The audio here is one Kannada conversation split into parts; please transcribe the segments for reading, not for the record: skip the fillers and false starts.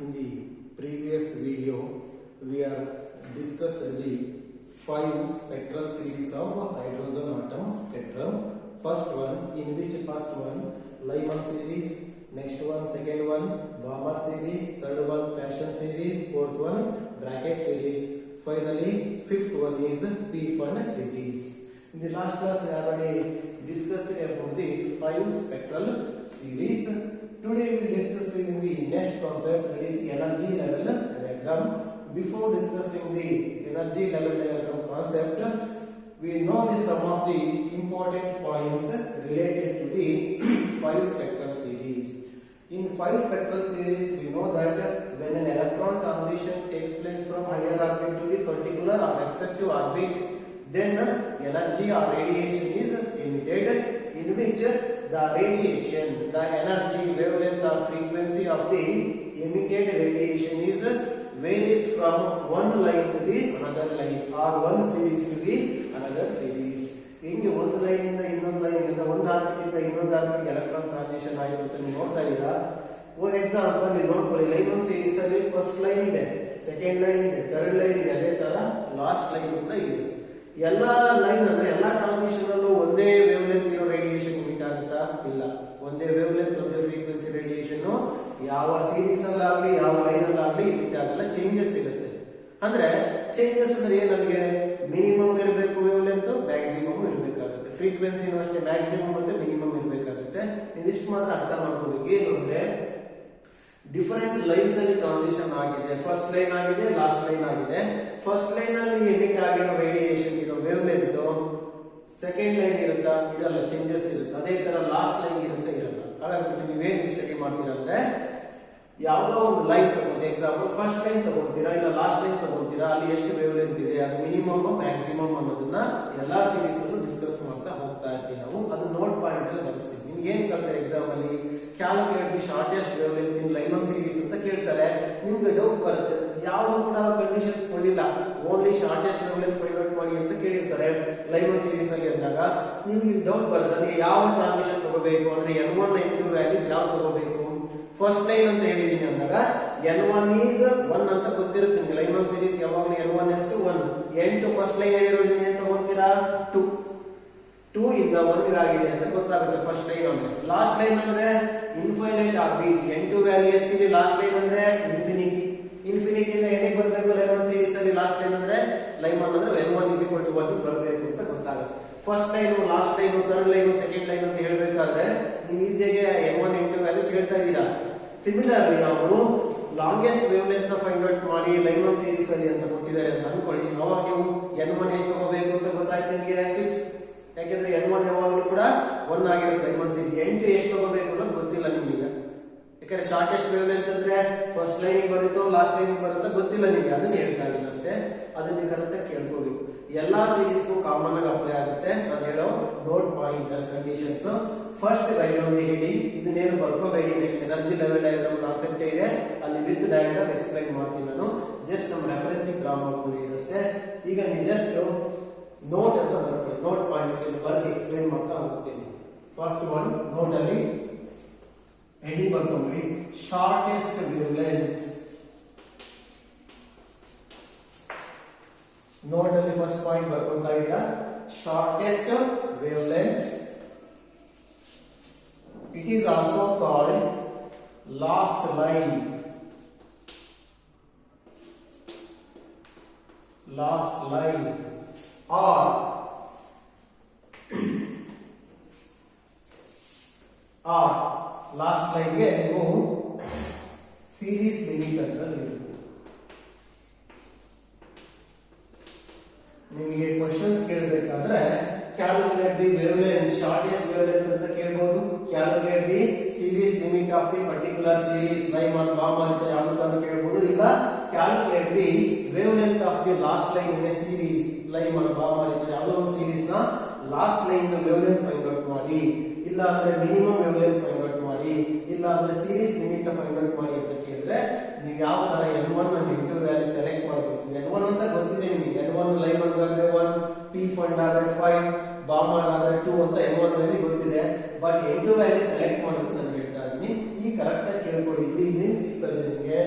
In the previous video, we have discussed the 5 spectral series of hydrogen atom spectrum. First one, in which first one, Lyman series, next one, second one, Balmer series, third one, Paschen series, fourth one, Brackett series. Finally, fifth one is P-Fund series. In the last class, we already discussed about the 5 spectral series. Today we will discuss in the next concept, that is energy level diagram. Before discussing the energy level diagram concept, we know the some of the important points related to the 5 spectral series. In 5 spectral series, we know that when an electron transition takes place from higher orbit to the particular or respective orbit, then energy or radiation is emitted, in which the radiation, the energy, wavelength or frequency of the emitted radiation is varies from one line to the another line, or one series to the another series. ಹಿಂಗೆ ಒಂದು ಲೈನ್ ಇಂದ ಇನ್ನೊಂದು ಲೈನ್ ಇಂದ ಒಂದು ಆರ್ಬಿಟ್ ಇಂದ ಇನ್ನೊಂದು ಆರ್ಬಿಟ್ ಎಲೆಕ್ಟ್ರಾನ್ ಟ್ರಾನ್ಸಿಷನ್ ಆಯಿತು ಅಂತ ನೀವು ನೋಡ್ತಾ ಇದ್ದೀರಾ. ಫಾರ್ ಎಕ್ಸಾಂಪಲ್ ಇಲ್ಲಿ ನೋಡ್ಕೊಳ್ಳಿ, ಲೈನ್ ಸೀರೀಸ್ ಅಲ್ಲಿ ಫಸ್ಟ್ ಲೈನ್ ಇದೆ, ಸೆಕೆಂಡ್ ಲೈನ್ ಇದೆ, ಥರ್ಡ್ ಲೈನ್ ಇದೆ, ಅದೇ ತರ ಲಾಸ್ಟ್ ಲೈನ್ ಕೂಡ ಇದೆ. ಎಲ್ಲಾ ಲೈನ್ ಅಂದ್ರೆ ಎಲ್ಲಾ ಟ್ರಾನ್ಸಿಷನ್ ಅಲ್ಲೂ ಒಂದೇ ವೇವ್ ಲೆಂತ್ ಇರೋ ರೇಡಿಯೇಷನ್ ಇಮಿಟ್ ಆಗುತ್ತಾ? ಇಲ್ಲ. ಒಂದೇ ವೇವ್ ಲೆಂತ್ ಒಂದೇ ಫ್ರೀಕ್ವೆನ್ಸಿ ರೇಡಿಯೇಷನ್ ಯಾವ ಸೀರೀಸ್ ಅಲ್ಲಾಗ್ಲಿ ಯಾವ ಲೈನ್ ಅಲ್ಲಾಗ್ಲಿ ಇಮಿಟ್ ಆಗಲ್ಲ, ಚೇಂಜಸ್ ಇರುತ್ತೆ. ಅಂದ್ರೆ ಚೇಂಜಸ್ ಅಂದ್ರೆ ಏನು? ನಮಗೆ ಮಿನಿಮಮ್ ಇರಬೇಕು ವೇವ್ ಲೆಂತ್, ಮ್ಯಾಕ್ಸಿಮಮ್ ಇರಬೇಕಾಗುತ್ತೆ. ಫ್ರೀಕ್ವೆನ್ಸಿನೂ ಅಷ್ಟೇ ಮ್ಯಾಕ್ಸಿಮಮ್ ಮತ್ತೆ ಮಿನಿಮಮ್ ಇರಬೇಕಾಗುತ್ತೆ. ಇದಿಷ್ಟು ಮಾತ್ರ ಅರ್ಥ ಮಾಡ್ಕೋಬೇಕು. ಏನು ಅಂದ್ರೆ ಡಿಫರೆಂಟ್ ಲೈನ್ಸ್ ಅಲ್ಲಿ ಟ್ರಾನ್ಸಿಷನ್ ಆಗಿದೆ, ಫಸ್ಟ್ ಲೈನ್ ಆಗಿದೆ, ಲಾಸ್ಟ್ ಲೈನ್ ಆಗಿದೆ. ಫಸ್ಟ್ ಲೈನ್ ಅಲ್ಲಿ ಎಮಿಟ್ ಆಗಿರೋ ರೇಡಿಯೇಷನ್ ಇರೋ ವೇವ್ ಲೆಂತ್ ಸೆಕೆಂಡ್ ಲೈನ್ ಇರುತ್ತಾ? ಇರಲ್ಲ, ಚೇಂಜಸ್ ಇರುತ್ತೆ. ಅದೇ ತರ ಲಾಸ್ಟ್ ಲೈನ್ ಇರುತ್ತೆ, ಇರಲ್ಲ. ಹಾಗಾಗಿ ನೀವೇನ್ ಮಿಸ್ಟೇಕ್ ಮಾಡ್ತೀರಾ ಅಂದ್ರೆ, ಯಾವುದೋ ಒಂದು ಲೈನ್ ತಗೊಂಡು ಎಕ್ಸಾಂಪಲ್ ಫಸ್ಟ್ ಲೈನ್ ತಗೊಳ್ತೀರಾ ಇಲ್ಲ ಲಾಸ್ಟ್ ಲೈನ್ ತಗೊಳ್ತೀರಾ, ಅಲ್ಲಿ ಎಷ್ಟು ವೇವ್ ಲೆಂತ್ ಇದೆ, ಅದು ಮಿನಿಮಮ್ ಮ್ಯಾಕ್ಸಿಮಮ್ ಅನ್ನೋದನ್ನ ಎಲ್ಲಾ ಸೀರೀಸ್ ಅಲ್ಲೂ ಡಿಸ್ಕಸ್ ಮಾಡ್ತಾ ಹೋಗ್ತಾ ಇರ್ತೀವಿ ನಾವು. ಅದು ನೋಟ್ ಪಾಯಿಂಟ್ ಅಲ್ಲಿ ಬಳಸ್ತೀವಿ. ನಿಮ್ಗೆ ಏನ್ ಕೇಳ್ತಾರೆ ಎಕ್ಸಾಮ್ ಅಲ್ಲಿ, calculate the shortest wave length in Lyman series ಅಂತ ಕೇಳ್ತಾರೆ. ನಿಮ್ಗೆ ಡೌಟ್ ಬರುತ್ತೆ, ಯಾವುದು ಕೂಡ ಕಂಡೀಷನ್ಸ್ ಕೊಡಲಿಲ್ಲ, only shortest wavelength find out ಮಾಡಿ ಅಂತ ಕೇಳಿರ್ತಾರೆ ಲೈಮನ್ ಸೀರೀಸ್ ಅಲ್ಲಿ ಅಂದಾಗ ನಿಮ್ಗೆ ಡೌಟ್ ಬರುತ್ತೆ, ಅಂದ್ರೆ ಯಾವ ಟ್ರಾನ್ಸಿಷನ್ ತಗೋಬೇಕು ಅಂದ್ರೆ N1 N2 ವ್ಯಾಲ್ಯೂಸ್ ಯಾವ ತಗೋಬೇಕು. ಫಸ್ಟ್ ಲೈನ್ ಅಂತ ಹೇಳಿದೀನಿ ಅಂದಾಗ N1 is 1 ಅಂತ ಗೊತ್ತಿರುತ್ತೆ ನಿಮಗೆ. ಲೈಮನ್ ಸೀರೀಸ್ ಯಾವಾಗಲೂ N1 is to 1, N2 first line ಹೇಳಿರೋದು ಏನು ತಗೊಳ್ತೀರಾ? 2 ಇಂದ 1 ಆಗಿದೆ ಅಂತ ಗೊತ್ತಾಗುತ್ತೆ ಫಸ್ಟ್ ಲೈನ್ ಅಂದ್ರೆ. ಲಾಸ್ಟ್ ಲೈನ್ ಅಂದ್ರೆ ಇನ್ಫೈನೈಟ್ ಆಗಿ N2 ವ್ಯಾಲ್ಯೂ ಎಷ್ಟಿದೆ, ಲಾಸ್ಟ್ ಲೈನ್ ಅಂದ್ರೆ ಇನ್ಫಿನಿಟಿ. ಇನ್ಫಿನಿಟಿ ಇಂದ ಏನಿಗೆ ಬರಬೇಕು ಲೈಮನ್ ಸೀರೀಸ್ ಅಲ್ಲಿ? ಲಾಸ್ಟ್ ಲೈನ್ ಅಂದ್ರೆ ಲೈಮನ್ ಅಂದ್ರೆ N1 is equal to 1 ಬರಬೇಕು ಅಂತ ಗೊತ್ತಾಗುತ್ತೆ. First line, last line, third line, second line ಅಂತ ಹೇಳಬೇಕಾದ್ರೆ ನೀವು ಈಸಿಯಾಗಿ N1 N2 ವ್ಯಾಲ್ಯೂಸ್ ಹೇಳ್ತಾ ಇದ್ದೀರಾ. ಸಿಮಿಲರ್ಲಿ ಅವರು ಲಾಂಗೆಸ್ಟ್ ವೇವ್ ಲೆಂತ್ ನ ಫೈಂಡ್ ಔಟ್ ಮಾಡಿ ಲೈಮನ್ ಸೀರೀಸ್ ಅಲ್ಲಿ ಅಂತ ಕೊಟ್ಟಿದ್ದಾರೆ ಅಂತ ಅನ್ಕೊಳ್ಳಿ. ಅವಾಗ ನೀವು N1 ಎಷ್ಟು ತಗೋಬೇಕು ಅಂತ ಗೊತ್ತಾಯ್ತು ನಿಮಗೆ ಫಿಕ್ಸ್. ಯಾಕೆಂದ್ರೆ N1 ಯಾವಾಗಲೂ ಕೂಡ 1 ಆಗಿರುತ್ತೆ ಲೈಮನ್ ಸೀರೀಸ್. N2 ಎಷ್ಟು ತಗೋಬೇಕು ಅನ್ನೋದು ಗೊತ್ತಿಲ್ಲ ನಿಮಗೆ. ಯಾಕಂದ್ರೆ ಶಾರ್ಟೆಸ್ಟ್ ವೇವ್ ಲೆಂತ್ ಅಂದ್ರೆ ಫಸ್ಟ್ ಲೈನ್ ಬರುತ್ತೋ ಲಾಸ್ಟ್ ಲೈನ್ ಬರುತ್ತೋ ಗೊತ್ತಿಲ್ಲ ನಿಮಗೆ, ಅದನ್ನ ಹೇಳ್ತಾ ಇಲ್ಲ ಅಷ್ಟೇ. ಅದನ್ನ ಕರೆಕ್ಟ್ ಆಗಿ ಕೇಳ್ಕೋಬೇಕು. ಎಲ್ಲಾ ಸೀರೀಸ್ಗೂ ಕಾಮನ್ ಆಗಿ ಅಪ್ಲೈ ಆಗುತ್ತೆ. ನಾನು ಹೇಳೋ note point conditions. First write on the heading, ಇದನ್ನೇನು ಬರ್ಕೋಬೇಡಿ. Next energy level diagram concept ಇದೆ, ಅಲ್ಲಿ ವಿತ್ ಡಯಾಗ್ರಾಮ್ ಎಕ್ಸ್ಪ್ಲೈನ್ ಮಾಡ್ತೀನಿ ನಾನು. ಜಸ್ಟ್ ನಮ್ಮ ರೆಫರೆನ್ಸ್ ಡ್ರಾ ಮಾಡ್ಕೊಳ್ಳಿ ಅಷ್ಟೇ. ಈಗ ನೀವು ಜಸ್ಟ್ ನೋಟ್ ಅಂತ ಬರ್ಕೊಳ್ಳಿ, ನೋಟ್ ಪಾಯಿಂಟ್ಸ್ ಬರ್ಸಿ ಎಕ್ಸ್ಪ್ಲೈನ್ ಮಾಡ್ತಾ ಹೋಗ್ತೀನಿ. ಫಸ್ಟ್ ಒನ್ ನೋಟ್ ಅಲ್ಲಿ ಹೆಡಿಂಗ್ ಬರ್ಕೊಂಡ್ರಿ, ಶಾರ್ಟೆಸ್ಟ್ ವೇವ್ ಲೆಂತ್. ನೋಟ್ ಅಲ್ಲಿ ಫಸ್ಟ್ ಪಾಯಿಂಟ್ ಬರ್ಕೊಂತಾ ಇದೆಯಾ, shortest wavelength. It is also called last line. Last line or last line ಗೆ ನೀವು ಸೀರೀಸ್ ಲಿಮಿಟ್ ಅಂತ ನಿಮಗೆ ಕ್ವಶನ್ಸ್ ಕೇಳಬೇಕಾದ್ರೆ calculate the wavelength, shortest wavelength ಅಂತ ಕೇಳಬಹುದು. Calculate the series limit of the particular series, Lyman, Balmer ಅಂತ ಯಾವ್ದು ಕೇಳಬಹುದು. ಇಲ್ಲ calculate the wavelength of the last line in a series, Lyman, Balmer ಅಂತ ಯಾವುದೋ ಒಂದು ಸೀರೀಸ್ ನ last line wavelength find out ಮಾಡಿ, ಇಲ್ಲ ಅಂದ್ರೆ minimum wavelength find out ಮಾಡಿ, ಇಲ್ಲ ಅಂದ್ರೆ ಸೀರೀಸ್ ಲಿಮಿಟ್ ಫೈಂಡ್ ಔಟ್ ಮಾಡಿ ಅಂತ ಕೇಳಿದ್ರೆ ನೀವು ಯಾವ ತರ N1 and N2 value select ಮಾಡಬೇಕು. N1 ಅಂತ ಗೊತ್ತಿದೆ ನಿಮಗೆ, N1 ಲೈಮನ್ ಆದ್ರೆ 1, P-Fund ಆದ್ರೆ 5, ಬಾಮರ್ ಆದ್ರೆ 2 ಅಂತ N1 ವ್ಯಾಲ್ಯೂ ಗೊತ್ತಿದೆ. ಬಟ್ N2 ವ್ಯಾಲ್ಯೂ ಸೆಲೆಕ್ಟ್ ಮಾಡೋದು ನಾನು ಹೇಳ್ತಾ ಇದ್ದೀನಿ. ಈ ಕರೆಕ್ಟ್ ಆಗಿ ಕೇಳ್ಕೊಳ್ಳಿ. ಇಲ್ಲಿ ಸಿಗ್ತದೆ ನಿಮಗೆ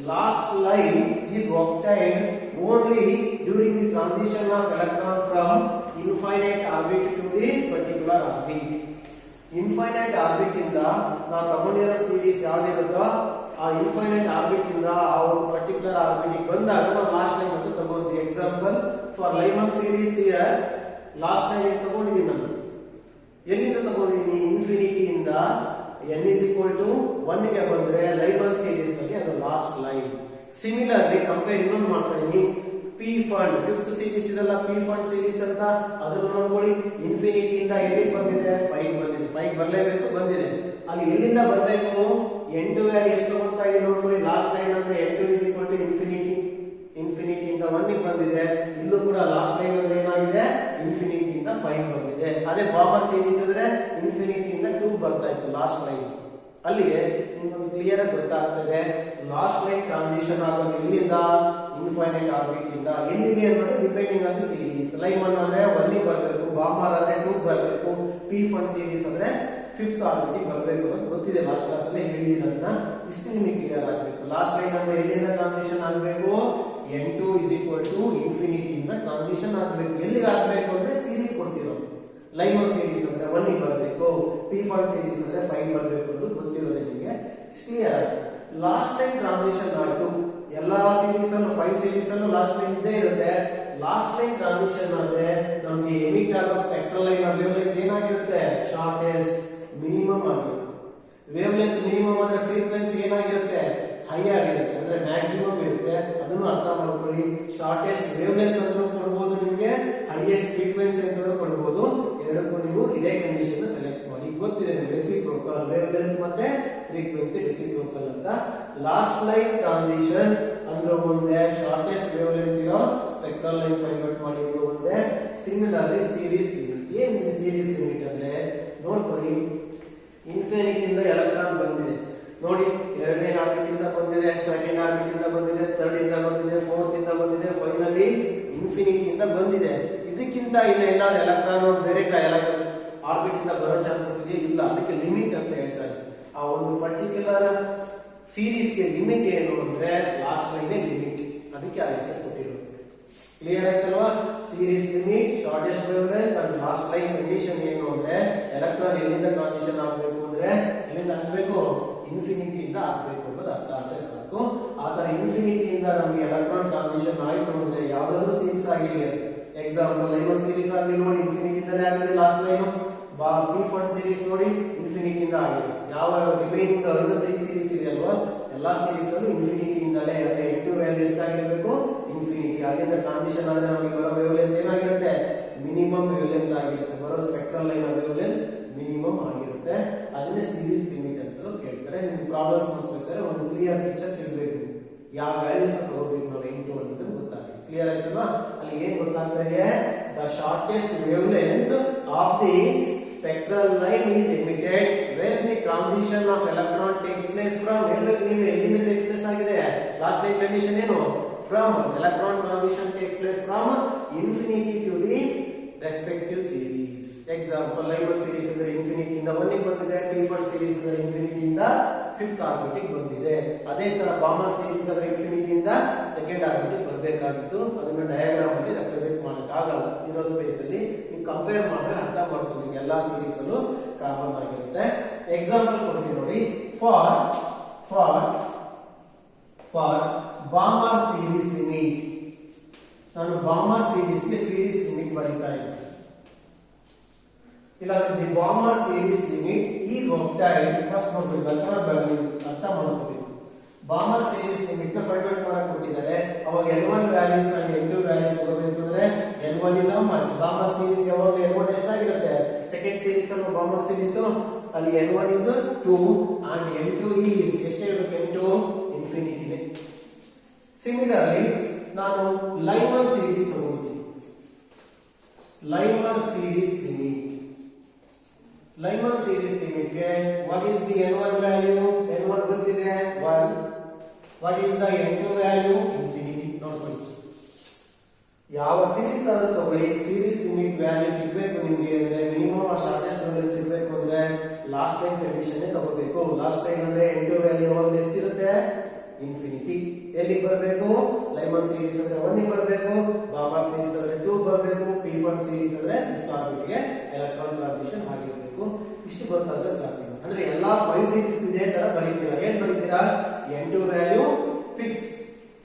last line is obtained only during the transition of electron from infinite orbit to the particular orbit. Infinite orbit ಇಂದ ನಾವು ತಗೊಂಡಿರೋ ಸೀರೀಸ್ ಯಾವ್ದಿರುತ್ತೋ ಆ ಇನ್ಫೈನೈಟ್ ಆರ್ಬಿಟ್ ಇಂದ ಆ ಒಂದು ಪರ್ಟಿಕ್ಯುಲರ್ ಆರ್ಬಿಟ್ ಬಂದಾಗ ನಾವು ಲಾಸ್ಟ್ ಲೈನ್ ಅಂತ ತಗೊಂಡ್ವಿ. Example for Lyman series here last line ತಗೊಂಡಿದ್ದೀನಿ ನಾನು. ಎಲ್ಲಿಂದ ತಗೊಂಡಿದ್ದೀನಿ? ಇನ್ಫಿನಿಟಿ ಇಂದ n is equal to 1 ಗೆ ಬಂದ್ರೆ ಲೈಮನ್ ಸೀರೀಸ್ ಅಲ್ಲಿ ಅದು ಲಾಸ್ಟ್ ಲೈನ್. ಸಿಮಿಲರ್ಲಿ ಕಂಪೇರ್ ಇನ್ನೊಂದು ಮಾಡ್ತಾ ಇದೀನಿ. ಪಿ ಫಂಡ್ ಫಿಫ್ತ್ ಸೀರೀಸ್ ಇದೆಲ್ಲ ಪಿ ಫಂಡ್ ಸೀರೀಸ್ ಅಂತ ಅದನ್ನು ನೋಡ್ಕೊಳ್ಳಿ. ಇನ್ಫಿನಿಟಿ ಇಂದ ಎಲ್ಲಿಗೆ ಬಂದಿದೆ? 5 ಬಂದಿದೆ. 5 ಬರಲೇಬೇಕು, ಬಂದಿದೆ. ಅಲ್ಲಿ ಎಲ್ಲಿಂದ ಬರಬೇಕು? n2 ವ್ಯಾಲ್ಯೂ ಎಷ್ಟು ತಗೊಳ್ತಾ ಇದೆ ನೋಡ್ಕೊಳ್ಳಿ. ಲಾಸ್ಟ್ ಲೈನ್ ಅಂದ್ರೆ n2 is equal to infinity. Infinity ಇಂದ 1 ಗೆ ಬಂದಿದೆ. ಇಲ್ಲೂ ಕೂಡ ಲಾಸ್ಟ್ ಲೈನ್ ಅಂದ್ರೆ ಏನಾಗಿದೆ? ಇನ್ಫಿನಿಟಿ ಇಂದ 5 ಬಂದಿದೆ. ಅದೇ ಬಾಮರ್ ಸೀರೀಸ್ ಅಂದ್ರೆ ಇನ್ಫಿನಿಟಿ ಇಂದ 2 ಬರ್ತಾ ಇತ್ತು ಲಾಸ್ಟ್ ಲೈನ್. ಅಲ್ಲಿಗೆ ನಿಮಗೆ ಕ್ಲಿಯರ್ ಆಗಿ ಗೊತ್ತಾಗ್ತದೆ ಲಾಸ್ಟ್ ಲೈನ್ ಟ್ರಾನ್ಸಿಷನ್ ಆಗೋದು ಎಲ್ಲಿಂದ? ಇನ್ಫೈನೈಟ್ ಆರ್ಬಿಟ್ ಇಂದ ಎಲ್ಲಿಗೆ ಅನ್ನೋದು depending on the series. Lyman ಅಂದ್ರೆ 1 ಗೆ ಬರಬೇಕು, ಬಾಮರ್ ಅಂದ್ರೆ 2 ಬರಬೇಕು, ಪಿ ಫಂಡ್ ಸೀರೀಸ್ ಅಂದ್ರೆ 5th ಆರ್ಬಿಟ್ ಬರಬೇಕು ಅಂತ ಗೊತ್ತಿದೆ. ಲಾಸ್ಟ್ ಕ್ಲಾಸ್ ಅಲ್ಲಿ ಹೇಳಿದೀನಿ ಅದನ್ನ. ಇಷ್ಟು ನಿಮಗೆ ಕ್ಲಿಯರ್ ಆಗಬೇಕು. ಲಾಸ್ಟ್ ಲೈನ್ ಅಂದ್ರೆ ಎಲ್ಲಿಂದ ಟ್ರಾನ್ಸಿಷನ್ ಆಗಬೇಕು? n2 is equal to infinity ಇಂದ ಟ್ರಾನ್ಸಿಷನ್ ಆಗಬೇಕು. ಎಲ್ಲಿಗೆ ಆಗಬೇಕು ಅಂದ್ರೆ ಸೀರೀಸ್ ಕೊಡ್ತಿರೋದು. ಲೈಮನ್ ಸೀರೀಸ್ ಅಂದ್ರೆ 1 ಗೆ ಬರಬೇಕು, ಪಿ ಫಂಡ್ ಸೀರೀಸ್ ಅಂದ್ರೆ 5 ಬರಬೇಕು ಅಂತ ಗೊತ್ತಿರೋದು ನಿಮಗೆ. ಕ್ಲಿಯರ್. ಲಾಸ್ಟ್ ಲೈನ್ ಟ್ರಾನ್ಸಿಷನ್ ಆಯ್ತು. ಎಲ್ಲಾ ಸೀರೀಸ್ ಅಲ್ಲೂ 5 ಸೀರೀಸ್ ಅಲ್ಲೂ ಲಾಸ್ಟ್ ಲೈನ್ ಇದ್ದೇ ಇರುತ್ತೆ. ಲಾಸ್ಟ್ ಲೈನ್ ಟ್ರಾನ್ಸಿಷನ್ ಆದ್ರೆ ನಮಗೆ ಎಮಿಟ್ ಆಗೋ ಸ್ಪೆಕ್ಟ್ರಲ್ ಲೈನ್ ವೇವ್ ಲೆಂತ್ ಏನಾಗಿರುತ್ತೆ? ಶಾರ್ಟೆಸ್ಟ್ ಮಿನಿಮಮ್ ಆಗಿರುತ್ತೆ. ವೇವ್ ಲೆಂತ್ ಮಿನಿಮಮ್ ಅಂದ್ರೆ ಫ್ರೀಕ್ವೆನ್ಸಿ ಏನಾಗಿರುತ್ತೆ? ಹೈ ಆಗಿರುತ್ತೆ, ಅಂದ್ರೆ ಮ್ಯಾಕ್ಸಿಮಮ್ ಇರುತ್ತೆ. ಅದನ್ನು ಅರ್ಥ ಮಾಡ್ಕೊಳ್ಳಿ. ಶಾರ್ಟೆಸ್ಟ್ ವೇವ್ ಲೆಂತ್ ಅಂತ ಕೊಡಬಹುದು ನಿಮಗೆ, ಹೈಯೆಸ್ಟ್ ಫ್ರೀಕ್ವೆನ್ಸಿ ಅಂತ ಕೊಡಬಹುದು. ಎರಡಕ್ಕೂ ನೀವು ಇದೇ ಕಂಡೀಷನ್ ಸೆಲೆಕ್ಟ್ ಮಾಡಿ. ಗೊತ್ತಿದೆ ನಿಮಗೆ ರೆಸಿಪ್ರೋಕಲ್ ವೇವ್ ಲೆಂತ್ ಮತ್ತೆ ಫ್ರೀಕ್ವೆನ್ಸಿ ರೆಸಿಪ್ರೋಕಲ್ ಅಂತ. ಲಾಸ್ಟ್ ಲೈನ್ ಟ್ರಾನ್ಸಿಷನ್ ಅಂದ್ರೆ ಒಂದೇ ಶಾರ್ಟೆಸ್ಟ್ ವೇವ್ ಲೆಂತ್ ಇರೋ ಸ್ಪೆಕ್ಟ್ರಲ್ ಲೈನ್ ಫೈಂಡ್ ಔಟ್ ಮಾಡಿದ್ರು ಒಂದೇ. Similarly series limit. ಏನ್ ಸೀರೀಸ್ ಲಿಮಿಟ್ ಅಂದ್ರೆ ನೋಡ್ಕೊಳ್ಳಿ, ಇನ್ಫಿನಿಟಿ ಇಂದ ಎಲೆಕ್ಟ್ರಾನ್ ಬಂದಿದೆ ನೋಡಿ. ಎರಡನೇ ಆರ್ಬಿಟ್ ಇಂದ ಬಂದಿದೆ, ಸೆಕೆಂಡ್ ಆರ್ಬಿಟ್ ಇಂದ ಬಂದಿದೆ, ಥರ್ಡ್ ಇಂದ ಬಂದಿದೆ, ಫೋರ್ತ್ ಇಂದ ಬಂದಿದೆ, ಫೈನಲಿ ಇನ್ಫಿನಿಟಿ ಇಂದ ಬಂದಿದೆ. ಇದಕ್ಕಿಂತ ಇನ್ನು ಏನಾದ್ರು ಎಲೆಕ್ಟ್ರಾನ್ ಡೈರೆಕ್ಟ್ ಆರ್ಬಿಟ್ ಇಂದ ಬರೋ ಚಾನ್ಸಸ್ ಇದೆ? ಇಲ್ಲ. ಅದಕ್ಕೆ ಲಿಮಿಟ್ ಅಂತ ಹೇಳ್ತಾರೆ. ಆ ಒಂದು ಪರ್ಟಿಕ್ಯುಲರ್ ಸೀರೀಸ್ಗೆ ಲಿಮಿಟ್ ಏನು ಅಂದ್ರೆ ಲಾಸ್ಟ್ ಲೈನ್ ಲಿಮಿಟ್. ಅದಕ್ಕೆ ಆ ಹೆಸರು ಕೊಟ್ಟಿರೋದು. ಕ್ಲಿಯರ್ ಆಯ್ತಲ್ವಾ? Series limit, shortest wave length and last line condition ಏನು ಅಂದ್ರೆ ಎಲೆಕ್ಟ್ರಾನ್ ಎಲ್ಲಿಂದ ಟ್ರಾನ್ಸಿಷನ್ ಆಗಬೇಕು ಅಂದ್ರೆ ಎಲ್ಲಿಂದ ಆಗಬೇಕು? ಇನ್ಫಿನಿಟಿ ಇಂದ ಆಗಬೇಕು ಅನ್ನೋದು ಅರ್ಥ ಆದ್ರೆ ಸಾಕು. ಆ ತರ ಇನ್ಫಿನಿಟಿ ಇಂದ ನಮಗೆ ಎಲೆಕ್ಟ್ರಾನ್ ಟ್ರಾನ್ಸಿಷನ್ ಆಯ್ತು ಅಂದ್ರೆ ಯಾವ್ದಾದ್ರು ಸೀರೀಸ್ ಆಗಿರಲಿ. ಎಕ್ಸಾಂಪಲ್ ಲೈಮನ್ ಸೀರೀಸ್ ಆಗಲಿ ನೋಡಿ, ಇನ್ಫಿನಿಟಿ ಇಂದಲೇ ಆಗಿದೆ last line. P fund series ನೋಡಿ, ಇನ್ಫಿನಿಟಿ ಇಂದ ಆಗಿದೆ. ಯಾವ ರಿಮೈನಿಂಗ್ 3 ಸೀರೀಸ್ ಇದೆ ಅಲ್ವಾ, ಎಲ್ಲಾ ಸೀರೀಸ್ ಅಲ್ಲೂ ಇನ್ಫಿನಿಟಿ ಇಂದಲೇ. ಅದೇ n2 ವ್ಯಾಲ್ಯೂ ಎಷ್ಟಾಗಿರಬೇಕು? ಇನ್ಫಿನಿಟಿ. ಅಲ್ಲಿಂದ ಟ್ರಾನ್ಸಿಷನ್ ಆದ್ರೆ ನಮಗೆ ಬರೋ ವೇವ್ ಲೆಂತ್ ಏನಾಗಿರುತ್ತೆ? ಮಿನಿಮಮ್ ವೇವ್ ಲೆಂತ್ ಆಗಿರುತ್ತೆ. ಬರೋ spectral line wave length minimum ಆಗಿರುತ್ತೆ. ಅದನ್ನೇ ಸೀರೀಸ್ ಲಿಮಿಟ್ ಅಂತಲೂ ಕೇಳ್ತಾರೆ. ನಿಮ್ಗೆ ಪ್ರಾಬ್ಲಮ್ಸ್ ಮಾಡಿಸ್ಬೇಕಾದ್ರೆ ಒಂದು ಕ್ಲಿಯರ್ ಪಿಕ್ಚರ್ಸ್ ಇರಬೇಕು. ಯಾವ ವ್ಯಾಲ್ಯೂಸ್ ತಗೋಬೇಕು ನಾವು n2 ಅನ್ನೋದು ಗೊತ್ತಾಗುತ್ತೆ. ಕ್ಲಿಯರ್ ಆಯ್ತಲ್ವಾ? ಅಲ್ಲಿ ಏನ್ ಗೊತ್ತಾಗ್ತಾ ಇದೆ? The shortest wavelength of the spectral line is emitted when the transition of electron takes place from ನೀವು ಎಲ್ಲಿಂದ ಟೇಕ್ ಪ್ಲೇಸ್ ಆಗಿದೆ? ಲಾಸ್ಟ್ ಲೈನ್ ಕಂಡೀಷನ್ ಏನು? from electron transition takes place from infinity to the respective series. Example Lyman series ಅಂದ್ರೆ ಇನ್ಫಿನಿಟಿ ಇಂದ 1 ಗೆ ಬಂದಿದೆ, ಪಿ ಫಂಡ್ ಸೀರೀಸ್ ಅಂದ್ರೆ ಇನ್ಫಿನಿಟಿ ಇಂದ 5th ಆರ್ಬಿಟ್ ಬಂದಿದೆ. ಅದೇ ತರ ಬಾಮರ್ ಸೀರೀಸ್ ಅಂದ್ರೆ ಇನ್ಫಿನಿಟಿ ಇಂದ 2nd ಆರ್ಬಿಟ್ ಬರಬೇಕಾಗಿತ್ತು. ಅದನ್ನ ಡಯಾಗ್ರಾಮ್ ಅಲ್ಲಿ ರೆಪ್ರೆಸೆಂಟ್ ಮಾಡಕ್ಕೆ ಆಗಲ್ಲ ಇರೋ ಸ್ಪೇಸ್ ಅಲ್ಲಿ. ನೀವು ಕಂಪೇರ್ ಮಾಡಿದ್ರೆ ಅರ್ಥ ಮಾಡ್ಕೊಳ್ಳಿ. ಎಲ್ಲಾ ಸೀರೀಸ್ ಅಲ್ಲೂ ಕಾಮನ್ ಆಗಿರುತ್ತೆ. ಎಕ್ಸಾಂಪಲ್ ಕೊಡ್ತೀನಿ ನೋಡಿ. ಫಾರ್ ಬಾಮರ್ ಸೀರೀಸ್ ಲಿಮಿಟ್, ನಾನು ಬಾಮರ್ ಸೀರೀಸ್ ಗೆ ಸೀರೀಸ್ ಲಿಮಿಟ್ ಬರೀತಾ ಇದ್ದೀನಿ. ಇಲ್ಲ, the Balmer series limit is obtained. First ನೋಡ್ಬೇಕು, ಅರ್ಥ ಮಾಡ್ಕೋಬೇಕು. ಬಾಮರ್ ಸೀರೀಸ್ ಲಿಮಿಟ್ ನ ಫೈಂಡ್ ಔಟ್ ಮಾಡಕ್ ಕೊಟ್ಟಿದ್ದಾರೆ. ಅವಾಗ n1 values and n2 values ತಗೋಬೇಕು ಅಂದ್ರೆ n1 is how much? Balmer series ಯಾವಾಗ n1 ಎಷ್ಟಾಗಿರುತ್ತೆ? ಸೆಕೆಂಡ್ ಸೀರೀಸ್ ಅನ್ನು ಬಾಮರ್ ಸೀರೀಸ್ ಅಲ್ಲಿ n1 is 2 and n2 is ಎಷ್ಟಿರಬೇಕು? n2 ಇನ್ಫಿನಿಟಿ ಇದೆ. ಸಿಮಿಲರ್ಲಿ ನಾನು ಲೈಮನ್ ಸೀರೀಸ್ ತಗೋತೀನಿ. ಲೈಮನ್ ಸೀರೀಸ್ ಲಿಮಿಟ್ ಗೆ what is the n1 value? n1 ಗೊತ್ತಿದೆ 1. what is the n2 value? Infinity. ನೋಡ್ಕೊಳ್ಳಿ, ಯಾವ ಸೀರೀಸ್ ಆದ್ರೂ ತಗೊಳ್ಳಿ, ಸೀರೀಸ್ ಲಿಮಿಟ್ ವ್ಯಾಲ್ಯೂ ಸಿಗಬೇಕು ನಿಮಗೆ ಅಂದ್ರೆ ಮಿನಿಮಮ್ ಆ ಶಾರ್ಟೆಸ್ಟ್ ವ್ಯಾಲ್ಯೂ ಸಿಗಬೇಕು ಅಂದ್ರೆ ಲಾಸ್ಟ್ ಲೈನ್ ಕಂಡೀಷನ್ ತಗೋಬೇಕು. ಲಾಸ್ಟ್ ಲೈನ್ ಅಂದ್ರೆ n2 ವ್ಯಾಲ್ಯೂ ಯಾವಾಗ ಎಷ್ಟಿರುತ್ತೆ? ಇನ್ಫಿನಿಟಿ. ಎಲ್ಲಿ ಬರಬೇಕು? ಲೈಮನ್ ಸೀರೀಸ್ ಅಂದ್ರೆ 1 ಬರಬೇಕು, ಬಾಮರ್ ಸೀರೀಸ್ ಅಂದ್ರೆ 2 ಬರಬೇಕು, P1 ಸೀರೀಸ್ ಅಂದ್ರೆ ಫಿಫ್ತ್ ಆರ್ಬಿಟ್ ಗೆ ಎಲೆಕ್ಟ್ರಾನ್ ಟ್ರಾನ್ಸಿಷನ್ ಆಗಿರಬೇಕು. ಇಷ್ಟು ಗೊತ್ತಾದ್ರೆ ಸಾಕು. ಅಂದ್ರೆ ಎಲ್ಲಾ 5 ಸೀರೀಸ್ ಇದೇ ತರ ಬರೀತೀರಾ. ಏನ್ ಬರೀತೀರಾ? n2 value fix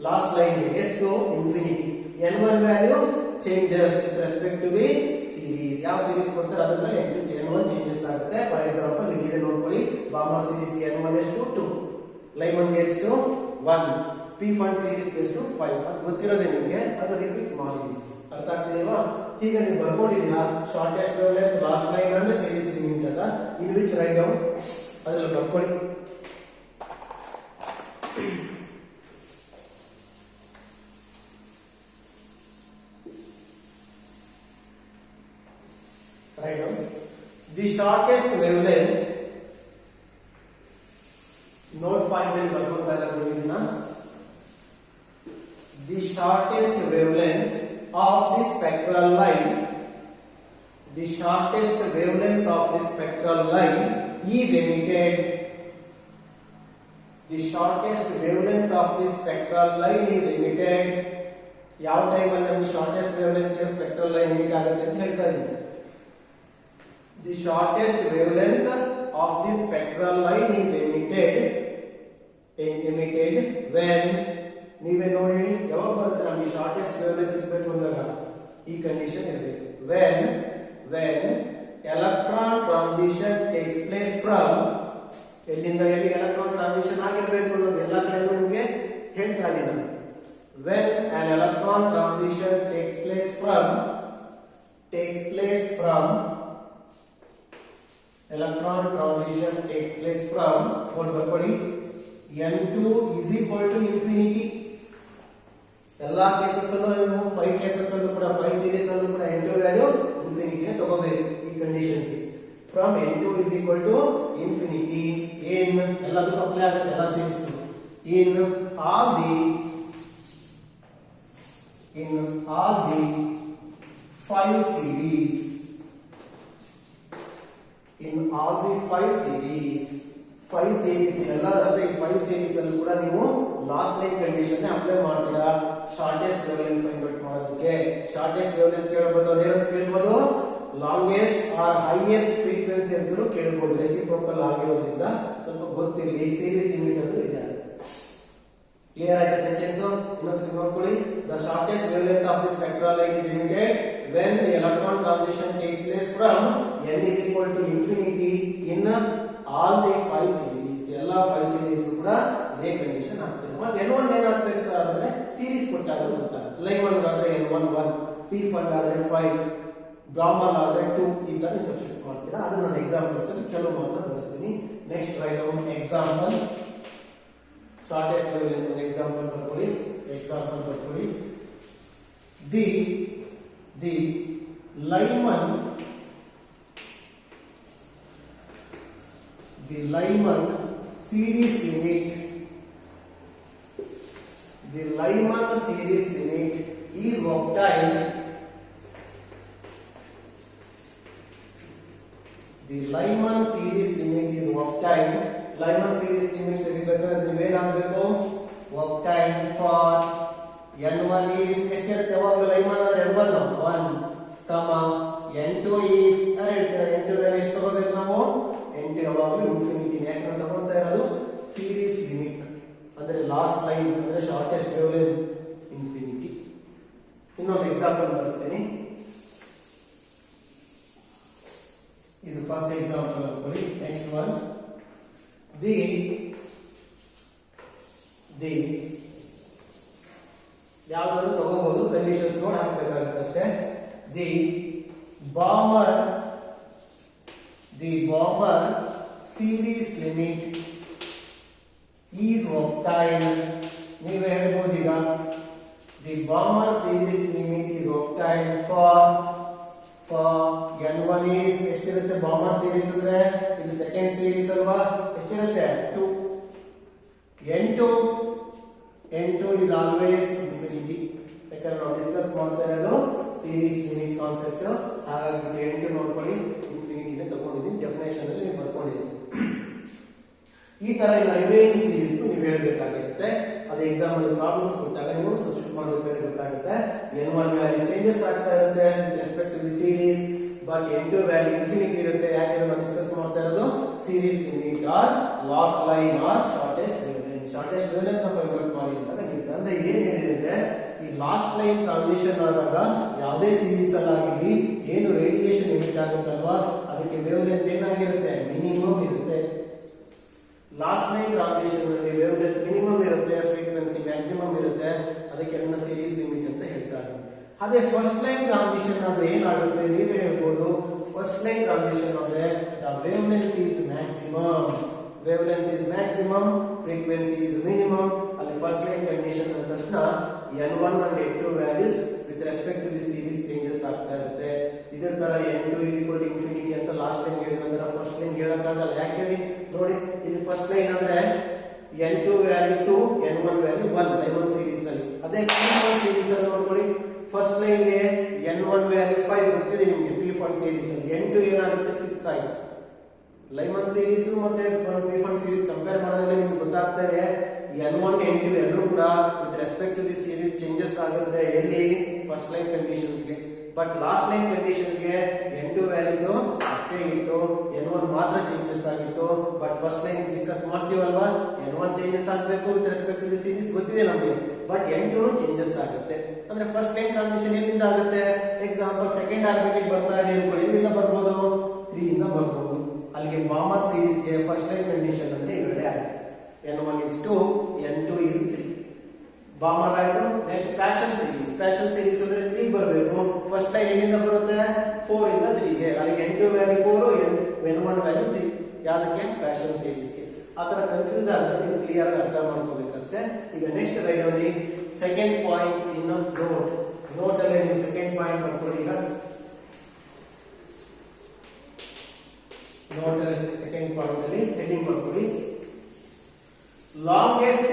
last line ಗೆ ಎಷ್ಟು? Infinity. n1 value changes with respect to the series. ಯಾವ ಸೀರೀಸ್ ಕೊಡ್ತಾರೆ ಅದ್ರ ಮೇಲೆ n1 ಚೇಂಜಸ್ ಆಗುತ್ತೆ. ಫಾರ್ ಎಕ್ಸಾಂಪಲ್ ಇಲ್ಲಿದೆ ನೋಡ್ಕೊಳ್ಳಿ, ಬಾಮರ್ ಸೀರೀಸ್ n1 ಎಷ್ಟು? 2, ಲೈಮನ್ ಗೆ ಎಷ್ಟು? 1, P1 ಸೀರೀಸ್ ಎಷ್ಟು? 5. ಅದು ಗೊತ್ತಿರೋದೇ ನಿಮಗೆ, ಅದು ರಿಪೀಟ್ ಮಾಡಿ. ಅರ್ಥ ಆಗ್ತಿದೆಯಲ್ವಾ? ಈಗ ನೀವು ಬರ್ಕೊಂಡಿದ್ದೀರಾ shortest wavelength last line ಅಂದ್ರೆ ಸೀರೀಸ್ ಲಿಮಿಟ್ ಅಂತ. ಇನ್ ವಿಚ್ ರೈಟ್ ಡೌನ್ ಅದರಲ್ಲಿ ಬರ್ಕೊಳ್ಳಿ. Right down. The shortest wavelength, note point ಅಲ್ಲಿ ಬರ್ಕೊಂಡ್ರೆ the shortest wavelength of the spectral line, the shortest wavelength of the spectral line is emitted. The shortest wavelength of the spectral line is emitted. ಯಾವ ಟೈಮ್ ಅಲ್ಲಿ ನಮಗೆ shortest wavelength spectral line emit ಆಗುತ್ತೆ ಅಂತ ಹೇಳ್ತಾ ಇದ್ದೀನಿ. The shortest wavelength of the spectral line is emitted when ನೀವೇ ನೋಡಿ ಯಾವಾಗ ಬರುತ್ತೆ ನಮಗೆ ಶಾರ್ಟೆಸ್ಟ್ ವೇವ್ಲೆಂತ್ ಸಿಗಬೇಕು ಅಂದಾಗ ಈ ಕಂಡೀಷನ್ ಇರಬೇಕು. when electron transition takes place from ಎಲ್ಲಿಂದ ಎಲ್ಲಿ ಎಲೆಕ್ಟ್ರಾನ್ ಟ್ರಾನ್ಸಿಷನ್ ಆಗಿರಬೇಕು ಅನ್ನೋದು ಎಲ್ಲ ಕಡೆ ನಿಮಗೆ ಹೇಳ್ತಾ ಇದ್ದೀನಿ. when an electron transition takes place from electron transition takes place from what ಬರ್ಕೊಳ್ಳಿ n2 is equal to infinity. ಎಲ್ಲಾ ಕೇಸಸ್ ಅಲ್ಲೂ ನೀವು 5 ಕೇಸಸ್ ಅಲ್ಲೂ ಕೂಡ 5 ಸೀರೀಸ್ ಅಲ್ಲೂ ಕೂಡ n2 ವ್ಯಾಲ್ಯೂ ಇನ್ಫಿನಿಟಿ ನೇ ತಗೋಬೇಕು. ಈ conditions from n2 is equal to infinity in ಎಲ್ಲದಕ್ಕೂ ಅಪ್ಲೈ ಆಗುತ್ತೆ ಎಲ್ಲ series in all the 5 series. In all the 5 series ಎಲ್ಲದರಲ್ಲಿ 5 series ಅಲ್ಲಿ ಕೂಡ ನೀವು ಲಾಸ್ಟ್ ಲೈನ್ ಕಂಡೀಷನ್ ಅಪ್ಲೈ ಮಾಡ್ತೀರಾ ಶಾರ್ಟೆಸ್ಟ್ ವೇವ್ಲೆಂತ್ ಫೈಂಡ್ ಔಟ್ ಮಾಡೋದಕ್ಕೆ. ಶಾರ್ಟೆಸ್ಟ್ ವೇವ್ಲೆಂತ್ ಕೇಳಬಹುದು, ಅದೇನಂತ ಕೇಳಬಹುದು, ಲಾಂಗೆಸ್ಟ್ ಆರ್ ಹೈಯೆಸ್ಟ್ ಫ್ರೀಕ್ವೆನ್ಸಿ ಅಂತಲೂ ಕೇಳಬಹುದು. ರೆಸಿಪ್ರೋಕಲ್ ಆಗಿರೋದ್ರಿಂದ ಸ್ವಲ್ಪ ಗೊತ್ತಿರಲಿ. ಸೀರೀಸ್ ಲಿಮಿಟ್ ಅಂದ್ರೆ ಇದೆ. ಕ್ಲಿಯರ್ ಆಯ್ತಾ ಸೆಂಟೆನ್ಸ್? ಇನ್ನೊಂದ್ಸತಿ ನೋಡ್ಕೊಳ್ಳಿ. The shortest wavelength of the spectral line is emitted when the electron transition takes place from n is equal to infinity in all the 5 series. ಎಲ್ಲ 5 series ಕೂಡ ಇದೇ ಕಂಡೀಷನ್ ಆಗ್ತದೆ. ಮತ್ತೆ n1 ಏನಾಗ್ತದೆ ಸರ್ ಅಂದ್ರೆ ಸೀರೀಸ್ ಕೊಟ್ಟಾಗ ಗೊತ್ತಾಗುತ್ತೆ. ಲೈಮನ್ ಆದ್ರೆ n1 1, P1 ಆದ್ರೆ 5, ಬಾಮರ್ ಆದ್ರೆ 2 ಈ ತರ ಸಬ್ಸ್ಟಿಟ್ಯೂಟ್ ಮಾಡ್ತೀರಾ. ಅದು ನಾನು ಎಕ್ಸಾಂಪಲ್ಸ್ ಅಲ್ಲಿ ಕೆಲವು ಮಾತ್ರ ಬಳಸ್ತೀನಿ. Next write down example. Shortest wavelength ಒಂದು ಎಕ್ಸಾಂಪಲ್ ಬರ್ಕೊಳ್ಳಿ. The Lyman series limit is obtained. The Lyman series limit is obtained. Lyman series limit ಸಿಗಬೇಕಾದ್ರೆ ನೀವೇನಾಗಬೇಕು? obtained for n1 is ಎಷ್ಟಿರುತ್ತೆ ಯಾವಾಗಲೂ ಲೈಮನ್ ಅಂದ್ರೆ n1 1 n2 is ಅರೆ ಹೇಳ್ತೀರಾ n2 ವ್ಯಾಲ್ಯೂ ಎಷ್ಟು ತಗೋಬೇಕು ನಾವು? n2 ಯಾವಾಗಲೂ ಇನ್ಫಿನಿಟಿ. ಯಾಕಂದ್ರೆ ತಗೊಂತಾ ಇರೋದು ಸೀರೀಸ್ ಲಿಮಿಟ್ ಅಂದ್ರೆ ಲಾಸ್ಟ್ ಲೈನ್ ಅಂದ್ರೆ ಶಾರ್ಟೆಸ್ಟ್ ವೇವ್ಲೆಂತ್ ಇನ್ಫಿನಿಟಿ. ಇನ್ನೊಂದು ಎಕ್ಸಾಂಪಲ್ ಬರ್ತೀನಿ. ಇದು ಫಸ್ಟ್ ಎಕ್ಸಾಂಪಲ್ ಅನ್ಕೊಳ್ಳಿ. ನೆಕ್ಸ್ಟ್ ಒನ್ ದಿ ಯಾವ್ದಾದ್ರು ತಗೋಬಹುದು, ಕಂಡೀಷನ್ಸ್ ನೋಡಿ ಹಾಕಬೇಕಾಗುತ್ತೆ ಅಷ್ಟೇ. The Balmer series limit is obtained. ನೀವೇ ಹೇಳ್ಬೋದು ಈಗ the Balmer series limit is obtained for n1 is ಎಷ್ಟಿರುತ್ತೆ? ಬಾಮರ್ ಸೀರೀಸ್ ಅಂದ್ರೆ ಇದು ಸೆಕೆಂಡ್ ಸೀರೀಸ್ ಅಲ್ವಾ, ಎಷ್ಟಿರುತ್ತೆ? 2. n2 is always infinity. ಯಾಕಂದ್ರೆ ನಾವು ಡಿಸ್ಕಸ್ ಮಾಡ್ತಾ ಇರೋದು ಸೀರೀಸ್ ಲಿಮಿಟ್ ಕಾನ್ಸೆಪ್ಟ್. ಹಾಗಾಗಿ n2 ನೋಡ್ಕೊಳ್ಳಿ, ಇನ್ಫಿನಿಟಿ ನೇ ತಗೊಂಡಿದ್ದೀನಿ. ಡೆಫಿನೇಷನ್ ಅಲ್ಲಿ ನೀವು ಬರ್ಕೊಂಡಿದ್ದೀನಿ. ಈ ತರ ರಿಮೈನಿಂಗ್ ಸೀರೀಸ್ ನೀವು ಹೇಳಬೇಕಾಗಿರುತ್ತೆ. ಅದೇ ಎಕ್ಸಾಮ್ ಅಲ್ಲಿ ಪ್ರಾಬ್ಲಮ್ಸ್ ಕೊಟ್ಟಾಗ ನೀವು ಸಬ್ಸ್ಟಿಟ್ಯೂಟ್ ಮಾಡಬೇಕಾದ್ರೆ ಗೊತ್ತಾಗುತ್ತೆ n1 ವ್ಯಾಲ್ಯೂ ಚೇಂಜಸ್ ಆಗ್ತಾ ಇರುತ್ತೆ with respect to the series but n2 value infinity ಇರುತ್ತೆ ಯಾಕೆ ನಾವು ಡಿಸ್ಕಸ್ ಮಾಡ್ತಾ ಇರೋದು series limit or last line or shortest wavelength ನ ಫೈಂಡ್ ಔಟ್ ಮಾಡಿ ಅಂತ ಹೇಳ್ತಾರೆ ಅಂದ್ರೆ ಏನ್ ಹೇಳಿದೆ ಅಂದ್ರೆ ಈ ಲಾಸ್ಟ್ ಲೈನ್ ಟ್ರಾನ್ಸಿಷನ್ ಆದಾಗ ಯಾವುದೇ ಸೀರೀಸ್ ಅಲ್ಲಾಗಿರಲಿ ಏನು ರೇಡಿಯೇಷನ್ ಎಮಿಟ್ ಆಗುತ್ತಲ್ವಾ ಅದಕ್ಕೆ ವೇವ್ಲೆಂತ್ ಏನಾಗಿರುತ್ತೆ ಮಿನಿಮಮ್ ಇರುತ್ತೆ ಲಾಸ್ಟ್ ಲೈನ್ ಟ್ರಾನ್ಸಿಷನ್ ನಲ್ಲಿ ವೇವ್ಲೆಂತ್ ಮಿನಿಮಮ್ ಇರುತ್ತೆ ಫ್ರೀಕ್ವೆನ್ಸಿ ಮ್ಯಾಕ್ಸಿಮಮ್ ಇರುತ್ತೆ ಅದಕ್ಕೆ ಅದನ್ನ ಸೀರೀಸ್ ಲಿಮಿಟ್ ಅಂತ ಹೇಳ್ತಾರೆ ಅದೇ ಫಸ್ಟ್ ಲೈನ್ ಟ್ರಾನ್ಸಿಷನ್ ಆದ್ರೆ ಏನಾಗುತ್ತೆ ನೀವೇ ಹೇಳ್ಬೋದು ಫಸ್ಟ್ ಲೈನ್ ಟ್ರಾನ್ಸಿಷನ್ ಅಂದ್ರೆ the wavelength is maximum frequency is minimum ಅಲ್ಲಿ ಫಸ್ಟ್ ಲೈನ್ ಕಂಡೀಷನ್ ಅಂದ ತಕ್ಷಣ n1 and n2 values with respect to the series changes ಆಗ್ತಾ ಇರುತ್ತೆ ಇದೇ ತರ n2 ಇನ್ಫಿನಿಟಿ ಅಂತ ಲಾಸ್ಟ್ ಲೈನ್ ಹೇಳಿದ ನಂತರ ಫಸ್ಟ್ ಲೈನ್ ಹೇಳಕ್ಕಾಗಲ್ಲ ಯಾಕೆ ಹೇಳಿ ನೋಡಿ ಇದು ಫಸ್ಟ್ ಲೈನ್ ಅಂದ್ರೆ n2 value 2 n1 value 1 Lyman series ಅಲ್ಲಿ ಅದೇ p1 ಸೀರೀಸ್ ಅಲ್ಲಿ ನೋಡ್ಕೊಳ್ಳಿ ಫಸ್ಟ್ ಲೈನ್ ಗೆ n1 ವ್ಯಾಲ್ಯೂ 5 ಗೊತ್ತಿದೆ ನಿಮಗೆ p1 ಸೀರೀಸ್ ಅಲ್ಲಿ n2 ಏನಾಗುತ್ತೆ 6 ಆಯ್ತು ಲೈಮನ್ ಸೀರೀಸ್ ಮತ್ತೆ p1 ಸೀರೀಸ್ ಕಂಪೇರ್ ಮಾಡಿದ್ರೆ ನಿಮಗೆ ಗೊತ್ತಾಗ್ತಾ ಇದೆ n1 n2 ಎರಡೂ ಕೂಡ with respect to the series changes ಆಗುತ್ತೆ ಎಲ್ಲಿ ಫಸ್ಟ್ ಲೈನ್ ಕಂಡೀಷನ್ಸ್ ಗೆ ಬಟ್ ಲಾಸ್ಟ್ ಲೈನ್ ಕಂಡೀಷನ್ ಗೆ n2 ವ್ಯಾಲ್ಯೂಸ್ ಅಷ್ಟೇ ಇತ್ತು n1 ಮಾತ್ರ ಚೇಂಜಸ್ ಆಗಿತ್ತು ಬಟ್ ಫಸ್ಟ್ ಲೈನ್ ಡಿಸ್ಕಸ್ ಮಾಡ್ತೀವಲ್ವಾ n1 ಚೇಂಜಸ್ ಆಗಬೇಕು with respect to the series ಗೊತ್ತಿದೆ ನಮಗೆ ಬಟ್ n2 ಚೇಂಜಸ್ ಆಗುತ್ತೆ ಅಂದ್ರೆ ಫಸ್ಟ್ ಲೈನ್ ಟ್ರಾನ್ಸಿಷನ್ ಎಲ್ಲಿಂದ ಆಗುತ್ತೆ ಎಕ್ಸಾಂಪಲ್ ಸೆಕೆಂಡ್ ಆರ್ಬಿಟಿಗೆ ಬರ್ತಾ ಇದೆ ಅನ್ಕೊಳ್ಳಿ ಎಲ್ಲಿಂದ ಬರ್ಬೋದು 3 ಇಂದ ಬರ್ಬೋದು ಅಲ್ಲಿಗೆ ಬಾಮರ್ ಸೀರೀಸ್ ಗೆ ಫಸ್ಟ್ ಲೈನ್ ಕಂಡೀಷನ್ ಅಂದ್ರೆ ಇವೆರಡೇ ಆಗುತ್ತೆ n1 is 2 n2 is 3 ಬಾಮರ್ ಆಯ್ತು ನೆಕ್ಸ್ಟ್ ಪ್ಯಾಷನ್ ಸೀರೀಸ್ ಅಂದ್ರೆ 3 ಬರಬೇಕು ಫಸ್ಟ್ ಲೈನ್ ಎಲ್ಲಿಂದ ಬರುತ್ತೆ 4 ಇಂದ 3 ಗೆ ಅಲ್ಲಿಗೆ n2 ವ್ಯಾಲ್ಯೂ 4 n1 ವ್ಯಾಲ್ಯೂ 3 ಯಾದಕ್ಕೆ ಪ್ಯಾಷನ್ ಸೀರೀಸ್ ಗೆ ಆತರ ಕನ್ಫ್ಯೂಸ್ ಆದ್ರೆ ನೀವು ಕ್ಲಿಯರ್ ಆಗಿ ಅರ್ಥ ಮಾಡ್ಕೋಬೇಕಷ್ಟೇ ಈಗ ನೆಕ್ಸ್ಟ್ ರೈಟ್ ಅಲ್ಲಿ ಸೆಕೆಂಡ್ ಪಾಯಿಂಟ್ ಇನ್ ನೋಟ್ ಅಲ್ಲಿ ನೀವು ಸೆಕೆಂಡ್ ಪಾಯಿಂಟ್ ಬರ್ಕೊಳ್ಳಿ ಈಗ ನೋಟ್ ಅಲ್ಲಿ ಸೆಕೆಂಡ್ ಪಾಯಿಂಟ್ ಅಲ್ಲಿ ಹೆಡಿಂಗ್ ಬರ್ಕೊಳ್ಳಿ longest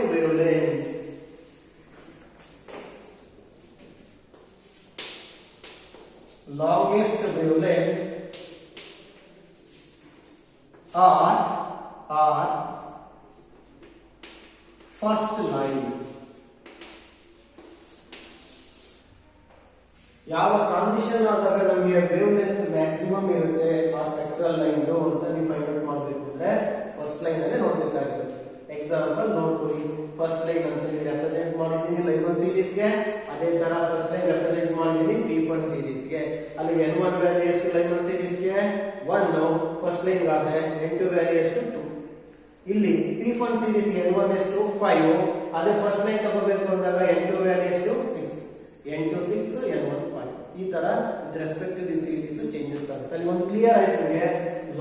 wavelength are first line ಯಾವ ಟ್ರಾನ್ಸಿಷನ್ ಆದಾಗ ನಮಗೆ ವೇವ್ಲೆಂತ್ ಮ್ಯಾಕ್ಸಿಮಮ್ ಇರುತ್ತೆ ಆ ಸ್ಪೆಕ್ಟ್ರಲ್ ಲೈನ್ ಅಂತ ನೀವು ಫೈಂಡ್ ಔಟ್ ಮಾಡಬೇಕು ಅಂದ್ರೆ ಫಸ್ಟ್ ಲೈನ್ ಅಲ್ಲೇ ನೋಡಬೇಕಾಗಿರುತ್ತೆ ಎಕ್ಸಾಂಪಲ್ ನೋಡ್ಕೊಳ್ಳಿ ಫಸ್ಟ್ ಲೈನ್ ಅಂತ ಇಲ್ಲಿ ರೆಪ್ರೆಸೆಂಟ್ ಮಾಡಿದ್ದೀನಿ ಲೈಮನ್ ಸೀರೀಸ್ ಗೆ ಅದೇ ತರ ಫಸ್ಟ್ ಲೈನ್ ರೆಪ್ರೆಸೆಂಟ್ ಮಾಡಿದ್ದೀನಿ p1 ಸೀರೀಸ್ ಗೆ ಅಲ್ಲಿ n1 ವ್ಯಾಲ್ಯೂ ಎಷ್ಟು ಲೈಮನ್ ಸೀರೀಸ್ ಗೆ 1 ಫಸ್ಟ್ ಲೈನ್ ಆದ್ರೆ n2 ವ್ಯಾಲ್ಯೂ ಎಷ್ಟು 2 ಇಲ್ಲಿ p1 ಸೀರೀಸ್ ಗೆ n1 ಎಷ್ಟು 5 ಅದೇ ಫಸ್ಟ್ ಲೈನ್ ತಗೋಬೇಕು ಅಂದಾಗ n2 ವ್ಯಾಲ್ಯೂ ಎಷ್ಟು 6 n2 6 n1 5 ಈ ತರ with respect to the series changes ಆಗುತ್ತೆ ಅಲ್ಲಿ ಒಂದು ಕ್ಲಿಯರ್ ಆಯ್ತು ನಿಮಗೆ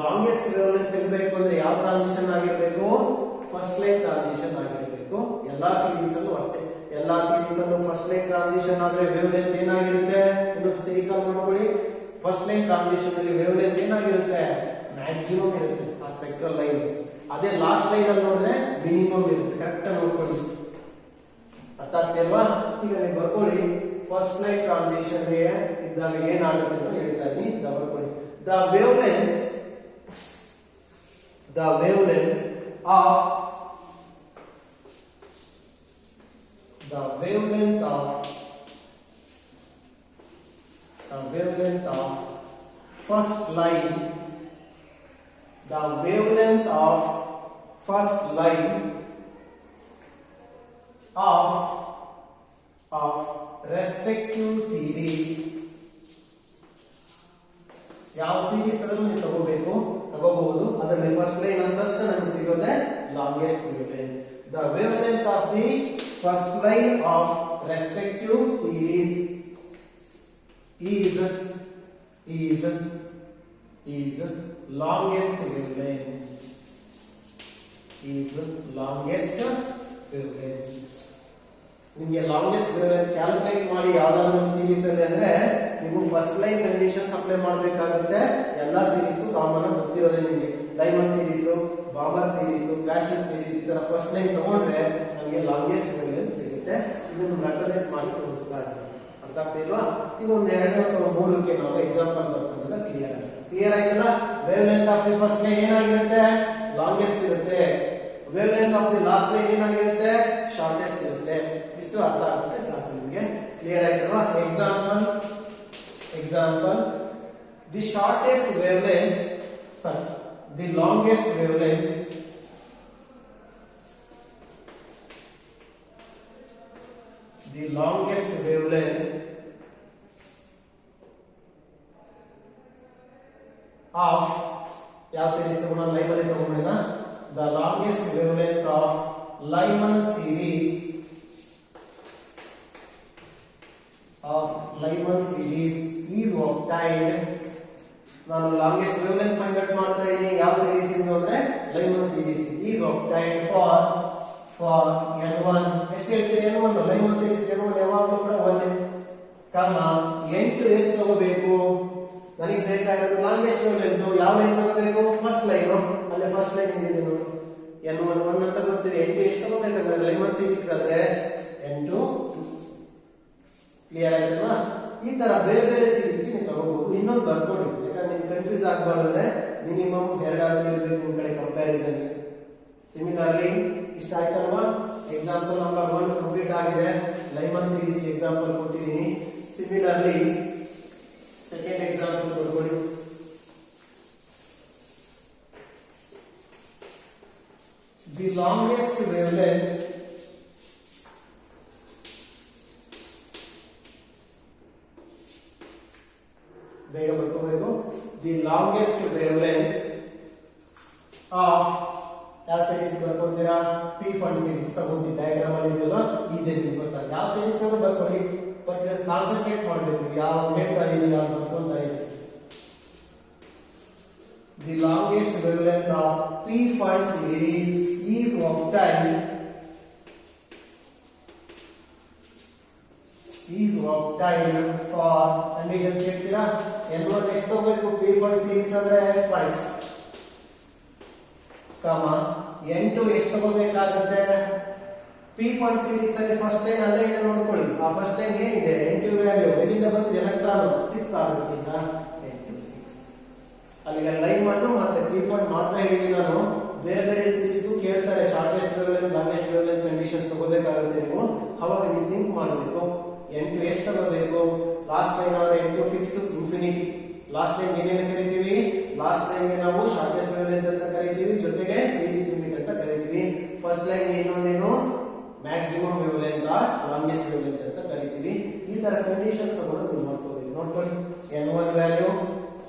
ಲಾಂಗೆಸ್ಟ್ ವೇವ್ಲೆಂತ್ ಇರಬೇಕು ಅಂದ್ರೆ ಯಾವ ಟ್ರಾನ್ಸಿಷನ್ ಆಗಿರಬೇಕು ಫಸ್ಟ್ ಲೈನ್ ಟ್ರಾನ್ಸಿಷನ್ ಆಗಿರಬೇಕು ಎಲ್ಲಾ ಸೀರೀಸ್ ಅಲ್ಲೂ ಅಷ್ಟೇ ಎಲ್ಲಾ ಸೀರೀಸ್ ಅಲ್ಲೂ ಫಸ್ಟ್ ಲೈನ್ ಟ್ರಾನ್ಸಿಷನ್ ಆದ್ರೆ ವೇವ್ಲೆಂತ್ ಏನಾಗಿರುತ್ತೆ ಇನ್ನೊಂದು ರೀಕಾಲ್ ಮಾಡ್ಕೊಳ್ಳಿ ಫಸ್ಟ್ ಲೈನ್ ಟ್ರಾನ್ಸಿಷನ್ ಅಲ್ಲಿ ವೇವ್ಲೆಂತ್ ಏನಾಗಿರುತ್ತೆ ಮ್ಯಾಕ್ಸಿಮಮ್ ಇರುತ್ತೆ ಆ ಸ್ಪೆಕ್ಟ್ರಲ್ ಲೈನ್ ಅದೇ ಲಾಸ್ಟ್ ಲೈನ್ ಅಲ್ಲಿ ನೋಡಿದ್ರೆ ಮಿನಿಮಮ್ ಇರುತ್ತೆ ಕರೆಕ್ಟ್ ಆಗಿ ನೋಡ್ಕೊಳ್ಳಿ ಅರ್ಥ ಆಗ್ತಿಲ್ವಾ ಈಗ ನೀವು ಬರ್ಕೊಳ್ಳಿ ಫಸ್ಟ್ ಲೈನ್ ಟ್ರಾನ್ಸಿಷನ್ ಇದ್ದಾಗ ಏನಾಗುತ್ತೆ ಅಂತ ಹೇಳ್ತಾ ಇದ್ದೀನಿ ಬರ್ಕೊಳ್ಳಿ the wavelength of first line of respective series ಯಾವ ಸೀರೀಸ್ ಅದನ್ನು ನೀವು ತಗೋಬಹುದು ಅದರಲ್ಲಿ ಫಸ್ಟ್ ಲೈನ್ ಅಂತ ನಮಗೆ ಸಿಗೋದೆ longest wavelength the wavelength of the first line of respective series is longest wavelength ನಿಮಗೆ ಲಾಂಗೆಸ್ಟ್ ವೇವ್ಲೆಂತ್ ಕ್ಯಾಲ್ಕುಲೇಟ್ ಮಾಡಿ ಯಾವ್ದಾದ್ರು ಒಂದು ಸೀರೀಸ್ ಅಲ್ಲಿ ಅಂದ್ರೆ ನೀವು ಫಸ್ಟ್ ಲೈನ್ ಕಂಡೀಷನ್ಸ್ ಅಪ್ಲೈ ಮಾಡಬೇಕಾಗುತ್ತೆ ಎಲ್ಲಾ ಸೀರೀಸ್ ಕಾಮನ್ ಆಗಿ ಗೊತ್ತಿರೋದೇ ನಿಮಗೆ ಡೈಮಂಡ್ series Balmer series Paschen series ಈ ತರ ಫಸ್ಟ್ ಲೈನ್ ತಗೊಂಡ್ರೆ ನಮಗೆ ಲಾಂಗೆಸ್ಟ್ ವೇವ್ಲೆಂತ್ ಸಿಗುತ್ತೆ ಇದನ್ನು ರೆಪ್ರೆಸೆಂಟ್ ಮಾಡಿ ತೋರಿಸ್ತಾ ಇದ್ದೀನಿ ಅರ್ಥ ಆಗ್ತಿಲ್ವಾ ಈಗ ಒಂದು 2 ಅಥವಾ 3ಕ್ಕೆ ನಾವು ಎಕ್ಸಾಂಪಲ್ ಬರ್ಕೊಂಡಾಗ ಕ್ಲಿಯರ್ ಆಯ್ತಲ್ಲ wavelength of the first line ಏನಾಗಿರುತ್ತೆ ಲಾಂಗೆಸ್ಟ್ ಇರುತ್ತೆ wavelength of the last line ಏನಾಗಿರುತ್ತೆ ಶಾರ್ಟೆಸ್ಟ್ ಇರುತ್ತೆ ಇಷ್ಟು ಅರ್ಥ ಆಗ್ಬಿಟ್ರೆ ಸಾಕು ನಿಮಗೆ. ಕ್ಲಿಯರ್ ಆಯ್ತಲ್ವಾ? Example the shortest wavelength the longest wavelength of ಯಾವ series ತಗೊಂಡ ಲೈಮನ್ ತಗೊಂಡಿನ the longest wavelength of Lyman series is obtained. ನಾನು ಲಾಂಗೆಸ್ಟ್ ವೇವ್ಲೆಂತ್ ಫೈಂಡ್ ಔಟ್ ಮಾಡ್ತಾ ಇದ್ದೀನಿ ಯಾವ ಸೀರೀಸ್ ಇಂದ ಅಂದ್ರೆ Lyman series is obtained for n1. ಎಷ್ಟು ಹೇಳ್ತೀರಿ? n1 ಲೈಮನ್ ಸೀರೀಸ್ n1 ಯಾವಾಗಲೂ ಕೂಡ 1 ಕಮ n2 ಎಷ್ಟು ತಗೋಬೇಕು? ನನಗೆ ಬೇಕಾಗಿರೋದು ಲಾಂಗೆಸ್ಟ್ ವೇವ್ಲೆಂತ್. ಯಾವ ಲೈನ್ ತಗೋಬೇಕು? First line. ಅಲ್ಲಿ ಫಸ್ಟ್ ಲೈನ್ ಇದೆ ನೋಡಿ n1 1 ಅಂತ ಗೊತ್ತಿದೆ. n2 ಎಷ್ಟು ತಗೋಬೇಕಂದ್ರೆ ಲೈಮನ್ ಸೀರೀಸ್ ಆದ್ರೆ n2. ಕ್ಲಿಯರ್ ಆಯ್ತಲ್ವಾ? ಈ ತರ ಬೇರೆ ಬೇರೆ ಸೀರೀಸ್ ನೀವು ತಗೋಬಹುದು. ಇನ್ನೊಂದು ಬರ್ಕೊಳ್ಳಿ, ಯಾಕಂದ್ರೆ ನಿಮ್ಗೆ ಕನ್ಫ್ಯೂಸ್ ಆಗಬಾರ್ದ್ರೆ ಮಿನಿಮಮ್ 2 ಇರಬೇಕು ನಿಮ್ಮ ಕಡೆ ಕಂಪ್ಯಾರಿಸನ್. ಸಿಮಿಲರ್ಲಿ ಇಷ್ಟ ಆಯ್ತಲ್ವಾ? ಎಕ್ಸಾಂಪಲ್ ನಂಬರ್ 1 ಕಂಪ್ಲೀಟ್ ಆಗಿದೆ. ಲೈಮನ್ ಸೀರೀಸ್ ಎಕ್ಸಾಂಪಲ್ ಕೊಟ್ಟಿದ್ದೀನಿ. ಸಿಮಿಲರ್ಲಿ ಸೆಕೆಂಡ್ ಎಕ್ಸಾಂಪಲ್ ಬರ್ಕೊಳ್ಳಿ. ದಿ ಲಾಂಗೆಸ್ಟ್ ವೇವ್ಲೆಂತ್ ಬೇಗ ಬರ್ಕೋಬೇಕು. ದಿ ಲಾಂಗೆಸ್ಟ್ ವೇವ್ಲೆಂತ್ ಆಫ್ ಯಾವ ಸೀರೀಸ್ ಬರ್ಕೊಂತೀರಾ? ಪಿ ಫಂಡ್ ಸೀರೀಸ್ ತಗೊಂಡು ಡಯಾಗ್ರಾಮ್ ಅಲ್ಲಿ ಇದೆಯಲ್ಲ ಈಸಿಯಾಗಿ ಗೊತ್ತಾಗ ಯಾವ ಸೀರೀಸ್ ಅನ್ನು ಬರ್ಕೊಳ್ಳಿ. ಬಟ್ ಕಾನ್ಸಂಟ್ರೇಟ್ ಮಾಡಬೇಕು, ಯಾವ ಹೇಳ್ತಾ ಇದೀನಿ ಯಾವ ಬರ್ಕೊಂತಾ ಇದ್ದೀನಿ. The longest wavelength of P fund series is obtained for conditions ಹೇಳ್ತೀರಾ? n1 ಎಷ್ಟು ತಗೋಬೇಕು? ಪಿ ಫಂಡ್ ಸೀರೀಸ್ ಅಂದ್ರೆ 5 ಕಮ n2 ಎಷ್ಟು ತಗೋಬೇಕಾಗುತ್ತೆ? ಪಿ ಫಂಡ್ ಸೀರೀಸ್ ಅಲ್ಲಿ ಫಸ್ಟ್ ಲೈನ್ ಅಲ್ಲೇ ಇದೆ ನೋಡ್ಕೊಳ್ಳಿ. ಆ ಫಸ್ಟ್ ಲೈನ್ ಏನಿದೆ? n2 ವ್ಯಾಲ್ಯೂ ಎಲ್ಲಿಂದ ಬಂದಿದೆ? ಎಲೆಕ್ಟ್ರಾನ್ 6 ಆಗುತ್ತೆ. n2 6 ಅಲ್ಲಿಗೆ ಲೈನ್ ಮಾಡು. ಮತ್ತೆ ಪಿ ಫಂಡ್ ಮಾತ್ರ ಹೇಳಿದ್ದೀನಿ ನಾನು. ಬೇರೆ ಬೇರೆ ಸೀರೀಸ್ಗೂ ಕೇಳ್ತಾರೆ shortest wavelength longest wavelength conditions ತಗೋಬೇಕಾಗುತ್ತೆ ನೀವು. ಅವಾಗ ನೀವು ಥಿಂಕ್ ಮಾಡಬೇಕು n2 ಎಷ್ಟು ತಗೋಬೇಕು? ಲಾಸ್ಟ್ ಲೈನ್ ಆದ್ರೆ n2 fix infinity. Last line ಏನೇನು ಕರಿತೀವಿ? ಲಾಸ್ಟ್ ಲೈನ್ ಗೆ ನಾವು ಶಾರ್ಟೆಸ್ಟ್ ವೇವ್ಲೆಂತ್ ಅಂತ ಕರಿತೀವಿ, ಜೊತೆಗೆ ಸೀರೀಸ್ ಲಿಮಿಟ್ ಅಂತ ಕರಿತೀವಿ. ಫಸ್ಟ್ ಲೈನ್ ಇನ್ನೊಂದೇನು? Maximum wavelength or longest wavelength ಅಂತ ಕರಿತೀವಿ. ಈ ತರ ಕಂಡೀಷನ್ಸ್ ತಗೊಂಡು ನೀವು ಮಾಡ್ಕೋಬೇಕು. ನೋಡ್ಕೊಳ್ಳಿ, n1 ವ್ಯಾಲ್ಯೂ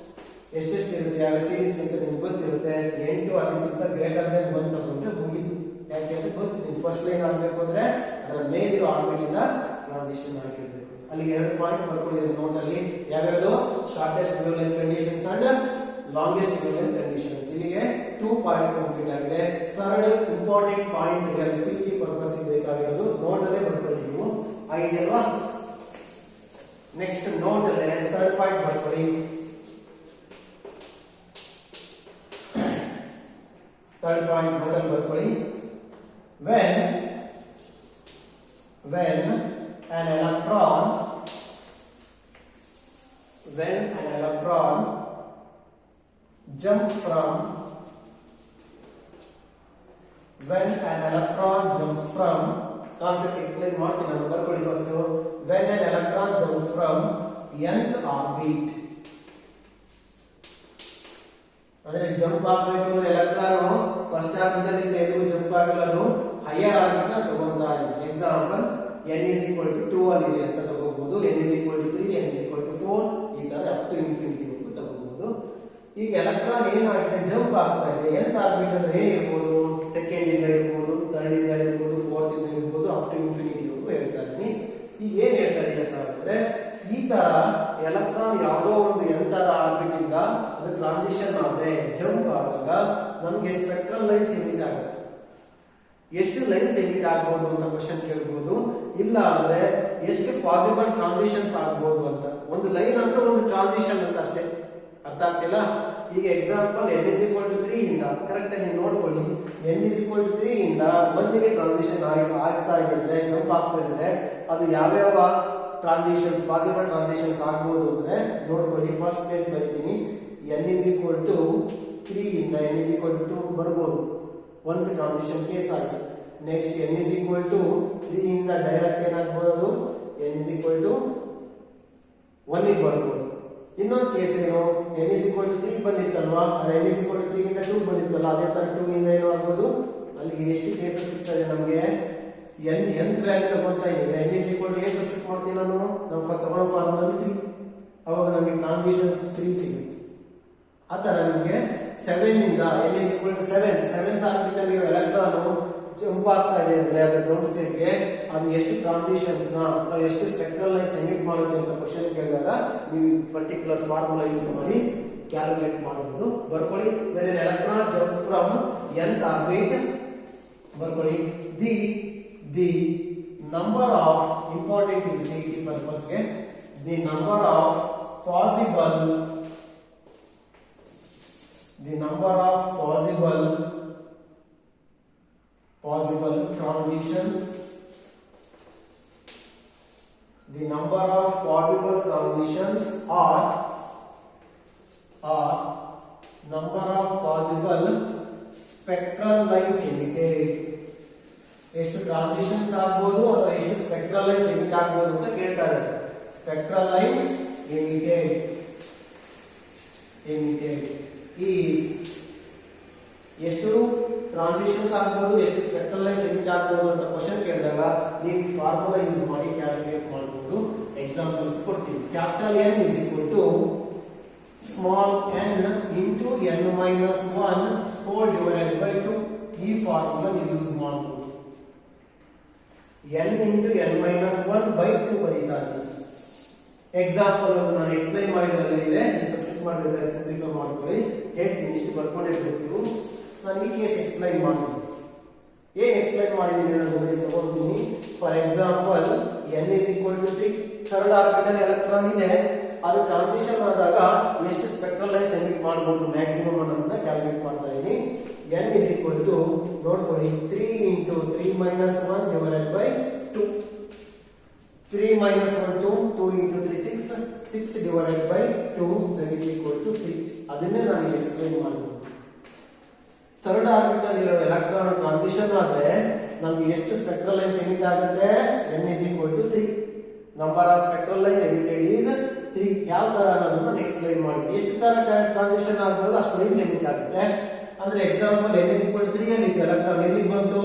ಎಷ್ಟೆಷ್ಟು ಇರುತ್ತೆ ಯಾವ ಸೀರೀಸ್ ಅಂತ ನಿಮ್ಗೆ ಗೊತ್ತಿರುತ್ತೆ. n2 ಅದಕ್ಕಿಂತ ಗ್ರೇಟರ್ ದೆನ್ 1 ತಗೊಂಡ್ರೆ ಮುಗಿದು. ಯಾಕೆ ಅಂತ ಗೊತ್ತಿದೆ. ಫಸ್ಟ್ ಲೈನ್ ಆಗಬೇಕು ಅಂದ್ರೆ ಅದರ ಮೇಲಿರೋ ಆರ್ಬಿಟ್ ಇಂದ ಟ್ರಾನ್ಸಿಷನ್ ಆಗಿರಬೇಕು. ಅಲ್ಲಿಗೆ 2 ಪಾಯಿಂಟ್ ಬರ್ಕೊಳ್ಳಿ ನೋಟ್ ಅಲ್ಲಿ. ಯಾವ್ಯಾವುದು? Shortest wavelength conditions and longest wavelength conditions. ಇಲ್ಲಿಗೆ 2 ಪಾಯಿಂಟ್ಸ್ ಕಂಪ್ಲೀಟ್ ಆಗಿದೆ. ಥರ್ಡ್ ಇಂಪಾರ್ಟೆಂಟ್ ಪಾಯಿಂಟ್ ಎಲ್ಸಿಟಿ ಪರ್ಪಸ್ ಬೇಕಾಗಿರೋದು ನೋಟ್ ಅಲ್ಲೇ ಬರ್ಕೊಳ್ಳಿ ನೀವು. ಆಗಿದೆಯಲ್ವಾ? ನೆಕ್ಸ್ಟ್ ನೋಟ್ ಅಲ್ಲೇ ಥರ್ಡ್ ಪಾಯಿಂಟ್ ಬರ್ಕೊಳ್ಳಿ. ಥರ್ಡ್ ಪಾಯಿಂಟ್ ನೋಟ್ ಅಲ್ಲಿ ಬರ್ಕೊಳ್ಳಿ. when an electron jumps from concept explain ಮಾಡ್ತೀನಿ ನಾನು. ಬರ್ಕೊಳ್ಳಿ first. when an electron jumps from nth orbit ಅಂದ್ರೆ ಜಂಪ್ ಆಗಬೇಕು ಅಂದ್ರೆ ಎಲೆಕ್ಟ್ರಾನ್ ಫಸ್ಟ್ ಆರ್ಬಿಟ್ ಅಲ್ಲಿ ಎಲ್ಲಿಗೂ ಜಂಪ್ ಆಗಲ್ಲ, ಹೈಯರ್ ಆರ್ಬಿಟ್ ನ ತಗೊಂತಾ ಇದೆ. Example n is equal to 2 ಅಲ್ಲಿ ಇದೆ ಅಂತ ತಗೋಬಹುದು. n is equal to 3, n is equal to 4 ಈ ತರ ಅಪ್ ಟು ಇನ್ಫಿನಿಟಿ ವರೆಗೂ ತಗೋಬಹುದು. ಈಗ ಎಲೆಕ್ಟ್ರಾನ್ ಏನಾಗುತ್ತೆ? ಜಂಪ್ ಆಗ್ತಾ ಇದೆ. nth ಆರ್ಬಿಟ್ ಅಂದ್ರೆ ಇರಬಹುದು, ಸೆಕೆಂಡ್ ಇಂದ ಇರಬಹುದು, ಥರ್ಡ್ ಇಂದ ಇರಬಹುದು, ಫೋರ್ತ್ ಇಂದ ಇರಬಹುದು, ಅಪ್ ಟು ಇನ್ಫಿನಿಟಿ ವರೆಗೂ ಹೇಳ್ತಾ ಇದೀನಿ. ಈಗ ಏನ್ ಹೇಳ್ತಾ ಇದೀಯ ಸರ್ ಅಂದ್ರೆ ಈ ತರ ಎಲೆಕ್ಟ್ರಾನ್ ಯಾವುದೋ ಒಂದು ಎಂತರ ಆರ್ಬಿಟ್ ಇಂದ ಅದು ಟ್ರಾನ್ಸಿಷನ್ ಆದ್ರೆ ಜಂಪ್ ಆದಾಗ ನಮಗೆ ಸ್ಪೆಕ್ಟ್ರಲ್ ಲೈನ್ಸ್ ಎಮಿಟ್ ಆಗುತ್ತೆ. ಎಷ್ಟು ಲೈನ್ಸ್ ಎಮಿಟ್ ಆಗಬಹುದು ಅಂತ ಕ್ವಶನ್ ಕೇಳಬಹುದು. ಇಲ್ಲ ಅಂದ್ರೆ ಎಷ್ಟು ಪಾಸಿಬಲ್ ಟ್ರಾನ್ಸಿಷನ್ಸ್ ಆಗಬಹುದು ಅಂತ. ಒಂದು ಲೈನ್ ಅಂದ್ರೆ ಒಂದು ಟ್ರಾನ್ಸಿಷನ್ ಅಂತ ಅಷ್ಟೇ. ಅರ್ಥ ಆಗ್ತಿಲ್ಲ? ಈಗ example n is equal to 3 ಇಂದ ಕರೆಕ್ಟ್ ಆಗಿ ನೋಡ್ಕೊಳ್ಳಿ. n is equal to 3 ಇಂದ 1 ಗೆ ಟ್ರಾನ್ಸಿಷನ್ ಆಗ್ತಾ ಇದ್ರೆ ಜಂಪ್ ಆಗ್ತಾ ಇದ್ರೆ ಅದು ಯಾವ್ಯಾವ ಟ್ರಾನ್ಸಿಷನ್ಸ್ ಪಾಸಿಬಲ್ ಟ್ರಾನ್ಸಿಷನ್ಸ್ ಆಗಬಹುದು ಅಂದ್ರೆ ನೋಡ್ಕೊಳ್ಳಿ. ಫಸ್ಟ್ ಪ್ಲೇಸ್ ಬರೀತೀನಿ. n is equal to 3 ಇಂದ n is equal to 2 ಬರ್ಬೋದು. ಒಂದು ಟ್ರಾನ್ಸಿಷನ್ ಕೇಸ್ ಆಗಿದೆ. Next n is equal to 3 ಇಂದ ಡೈರೆಕ್ಟ್ ಏನಾಗಬಹುದು ಅದು n is equal to 1 ಗೆ ಬರಬಹುದು. ಇನ್ನೊಂದು ಕೇಸ್ ಏನು n is equal to 3 ಬಂದಿತ್ತಲ್ವಾ, n is equal to 3 ಇಂದ 2 ಬಂದಿತ್ತಲ್ಲ, ಅದೇ ತರ 2 ಇಂದ ಏನು ಆಗಬಹುದು, ಅಲ್ಲಿಗೆ ಎಷ್ಟು ಕೇಸಸ್ ಸಿಗ್ತದೆ ನಮಗೆ, nth ವ್ಯಾಲ್ಯೂ ತಗೊಂತಾ ಇದೆ, n is equal to ಏನು ಸಬ್ಸ್ಟಿಟ್ಯೂಟ್ ಮಾಡ್ತೀನಿ ನಾನು, ನಾವು ತಗೊಳ್ಳೋ ಫಾರ್ಮುಲಾ 3, ಅವಾಗ ನಮಗೆ ಟ್ರಾನ್ಸಿಷನ್ 3 ಸಿಗುತ್ತೆ. ಆ ತರ ನಿಮಗೆ 7 ಇಂದ n is equal to 7th orbital ಇರೋ ಎಲೆಕ್ಟ್ರಾನ್ ಜಂಪ್ ಆಗ್ತಾ ಇದೆ ಅಂದ್ರೆ ಅದರ ಗ್ರೌಂಡ್ ಸ್ಟೇಟ್ ಗೆ ಅದು ಎಷ್ಟು ಟ್ರಾನ್ಸಿಷನ್ಸ್ ನ ಅಥವಾ ಎಷ್ಟು ಸ್ಪೆಕ್ಟ್ರಲ್ ಲೈನ್ಸ್ ಎಮಿಟ್ ಮಾಡುತ್ತೆ ಅಂತ ಕ್ವೆಶ್ಚನ್ ಕೇಳಿದಾಗ ನೀವು ಪರ್ಟಿಕ್ಯುಲರ್ ಫಾರ್ಮುಲಾ ಯೂಸ್ ಮಾಡಿ ಕ್ಯಾಲ್ಕುಲೇಟ್ ಮಾಡಬಹುದು. ಬರ್ಕೊಳ್ಳಿ, when an electron jumps from nth orbit, ಬರ್ಕೊಳ್ಳಿ, the number of important CET purpose ಗೆ the number of possible transitions, the number of possible transitions or number of possible spectral lines emitted. ಎಷ್ಟು ಟ್ರಾನ್ಸಿಷನ್ಸ್ ಆಗಬಹುದು ಅಥವಾ ಎಷ್ಟು ಸ್ಪೆಕ್ಟ್ರಲ್ ಲೈನ್ಸ್ ಎಮಿಟ್ ಆಗಬಹುದು ಅಂತ ಕೇಳ್ತಾ ಇದ್ದಾರೆ. ಸ್ಪೆಕ್ಟ್ರಲ್ ಲೈನ್ಸ್ emitted is ಎಷ್ಟು ಟ್ರಾನ್ಸಿಷನ್ಸ್ ಆಗಬಹುದು, ಎಷ್ಟು ಸ್ಪೆಕ್ಟ್ರಲ್ ಲೈನ್ಸ್ ಎಮಿಟ್ ಆಗಬಹುದು ಅಂತ ಕ್ವೆಶ್ಚನ್ ಕೇಳಿದಾಗ ನೀವು ಫಾರ್ಮುಲಾ ಯೂಸ್ ಮಾಡಿ ಕ್ಯಾಲ್ಕುಲೇಟ್ ಮಾಡಬಹುದು. ಎಕ್ಸಾಂಪಲ್ಸ್ ಕೊಡ್ತೀವಿ. Capital N is equal to small n into n minus 1 whole divided by 2. ಈ ಫಾರ್ಮುಲಾ ನೀವು ಯೂಸ್ ಮಾಡಬಹುದು. n into n minus 1 by 2 ಬರೀತಾ ಇದ್ದೀವಿ. ಎಕ್ಸಾಂಪಲ್ ನಾನು ಎಕ್ಸ್ಪ್ಲೈನ್ ಮಾಡಿದ್ರಲ್ಲ ಇದೆ, ಸಬ್ಸ್ಟಿಟ್ಯೂಟ್ ಮಾಡಿದ್ರೆ ಸಿಂಪ್ಲಿಫೈ ಮಾಡ್ಕೊಳ್ಳಿ. ಹೇಳ್ತೀನಿ, ಇಷ್ಟು ಬರ್ಕೊಂಡಿರ್ಬೇಕು. ನಾನು ಈ ಕೇಸ್ ಎಕ್ಸ್ಪ್ಲೈನ್ ಮಾಡಿದ್ದೀನಿ. ಏನ್ ಎಕ್ಸ್ಪ್ಲೈನ್ ಮಾಡಿದ್ದೀನಿ ಅನ್ನೋದು ತಗೊಳ್ತೀನಿ. For example n is equal to 3, third orbital electron ಇದೆ, ಅದು ಟ್ರಾನ್ಸಿಷನ್ ಆದಾಗ ಎಷ್ಟು ಸ್ಪೆಕ್ಟ್ರಲ್ ಲೈನ್ಸ್ ಎಮಿಟ್ ಮಾಡಬಹುದು ಮ್ಯಾಕ್ಸಿಮಮ್ ಅನ್ನೋದನ್ನ ಕ್ಯಾಲ್ಕುಲೇಟ್ ಮಾಡ್ತಾ ಇದ್ದೀನಿ. n is equal to ನೋಡ್ಕೊಳ್ಳಿ 3 into 3 minus 1 divided by 2. 3 minus 1 2 into 3 6 divided by 2 that is equal to 3. ಅದನ್ನೇ ನಾನು ಎಕ್ಸ್ಪ್ಲೈನ್ ಮಾಡಿದ್ದೀನಿ. ಥರ್ಡ್ ಆರ್ಬಿಟಲ್ ಇರೋ ಎಲೆಕ್ಟ್ರಾನ್ ಟ್ರಾನ್ಸಿಷನ್ ಆದ್ರೆ ನಮಗೆ ಎಷ್ಟು ಸ್ಪೆಕ್ಟ್ರಲ್ ಲೈನ್ಸ್ ಎಮಿಟ್ ಆಗುತ್ತೆ, n is equal to 3. Number of spectral line emitted is 3. ಯಾವ ತರ ಅನ್ನೋದನ್ನ ನಾನು ಎಕ್ಸ್ಪ್ಲೈನ್ ಮಾಡಿದ್ದೀನಿ. ಎಷ್ಟು ತರ ಟ್ರಾನ್ಸಿಷನ್ ಆಗಬಹುದು ಅಷ್ಟು ಲೈನ್ಸ್ ಎಮಿಟ್ ಆಗುತ್ತೆ ಅಂದ್ರೆ example n is equal to 3 ಅಲ್ಲಿ ಎಲೆಕ್ಟ್ರಾನ್ ಎಲ್ಲಿಗೆ ಬಂತು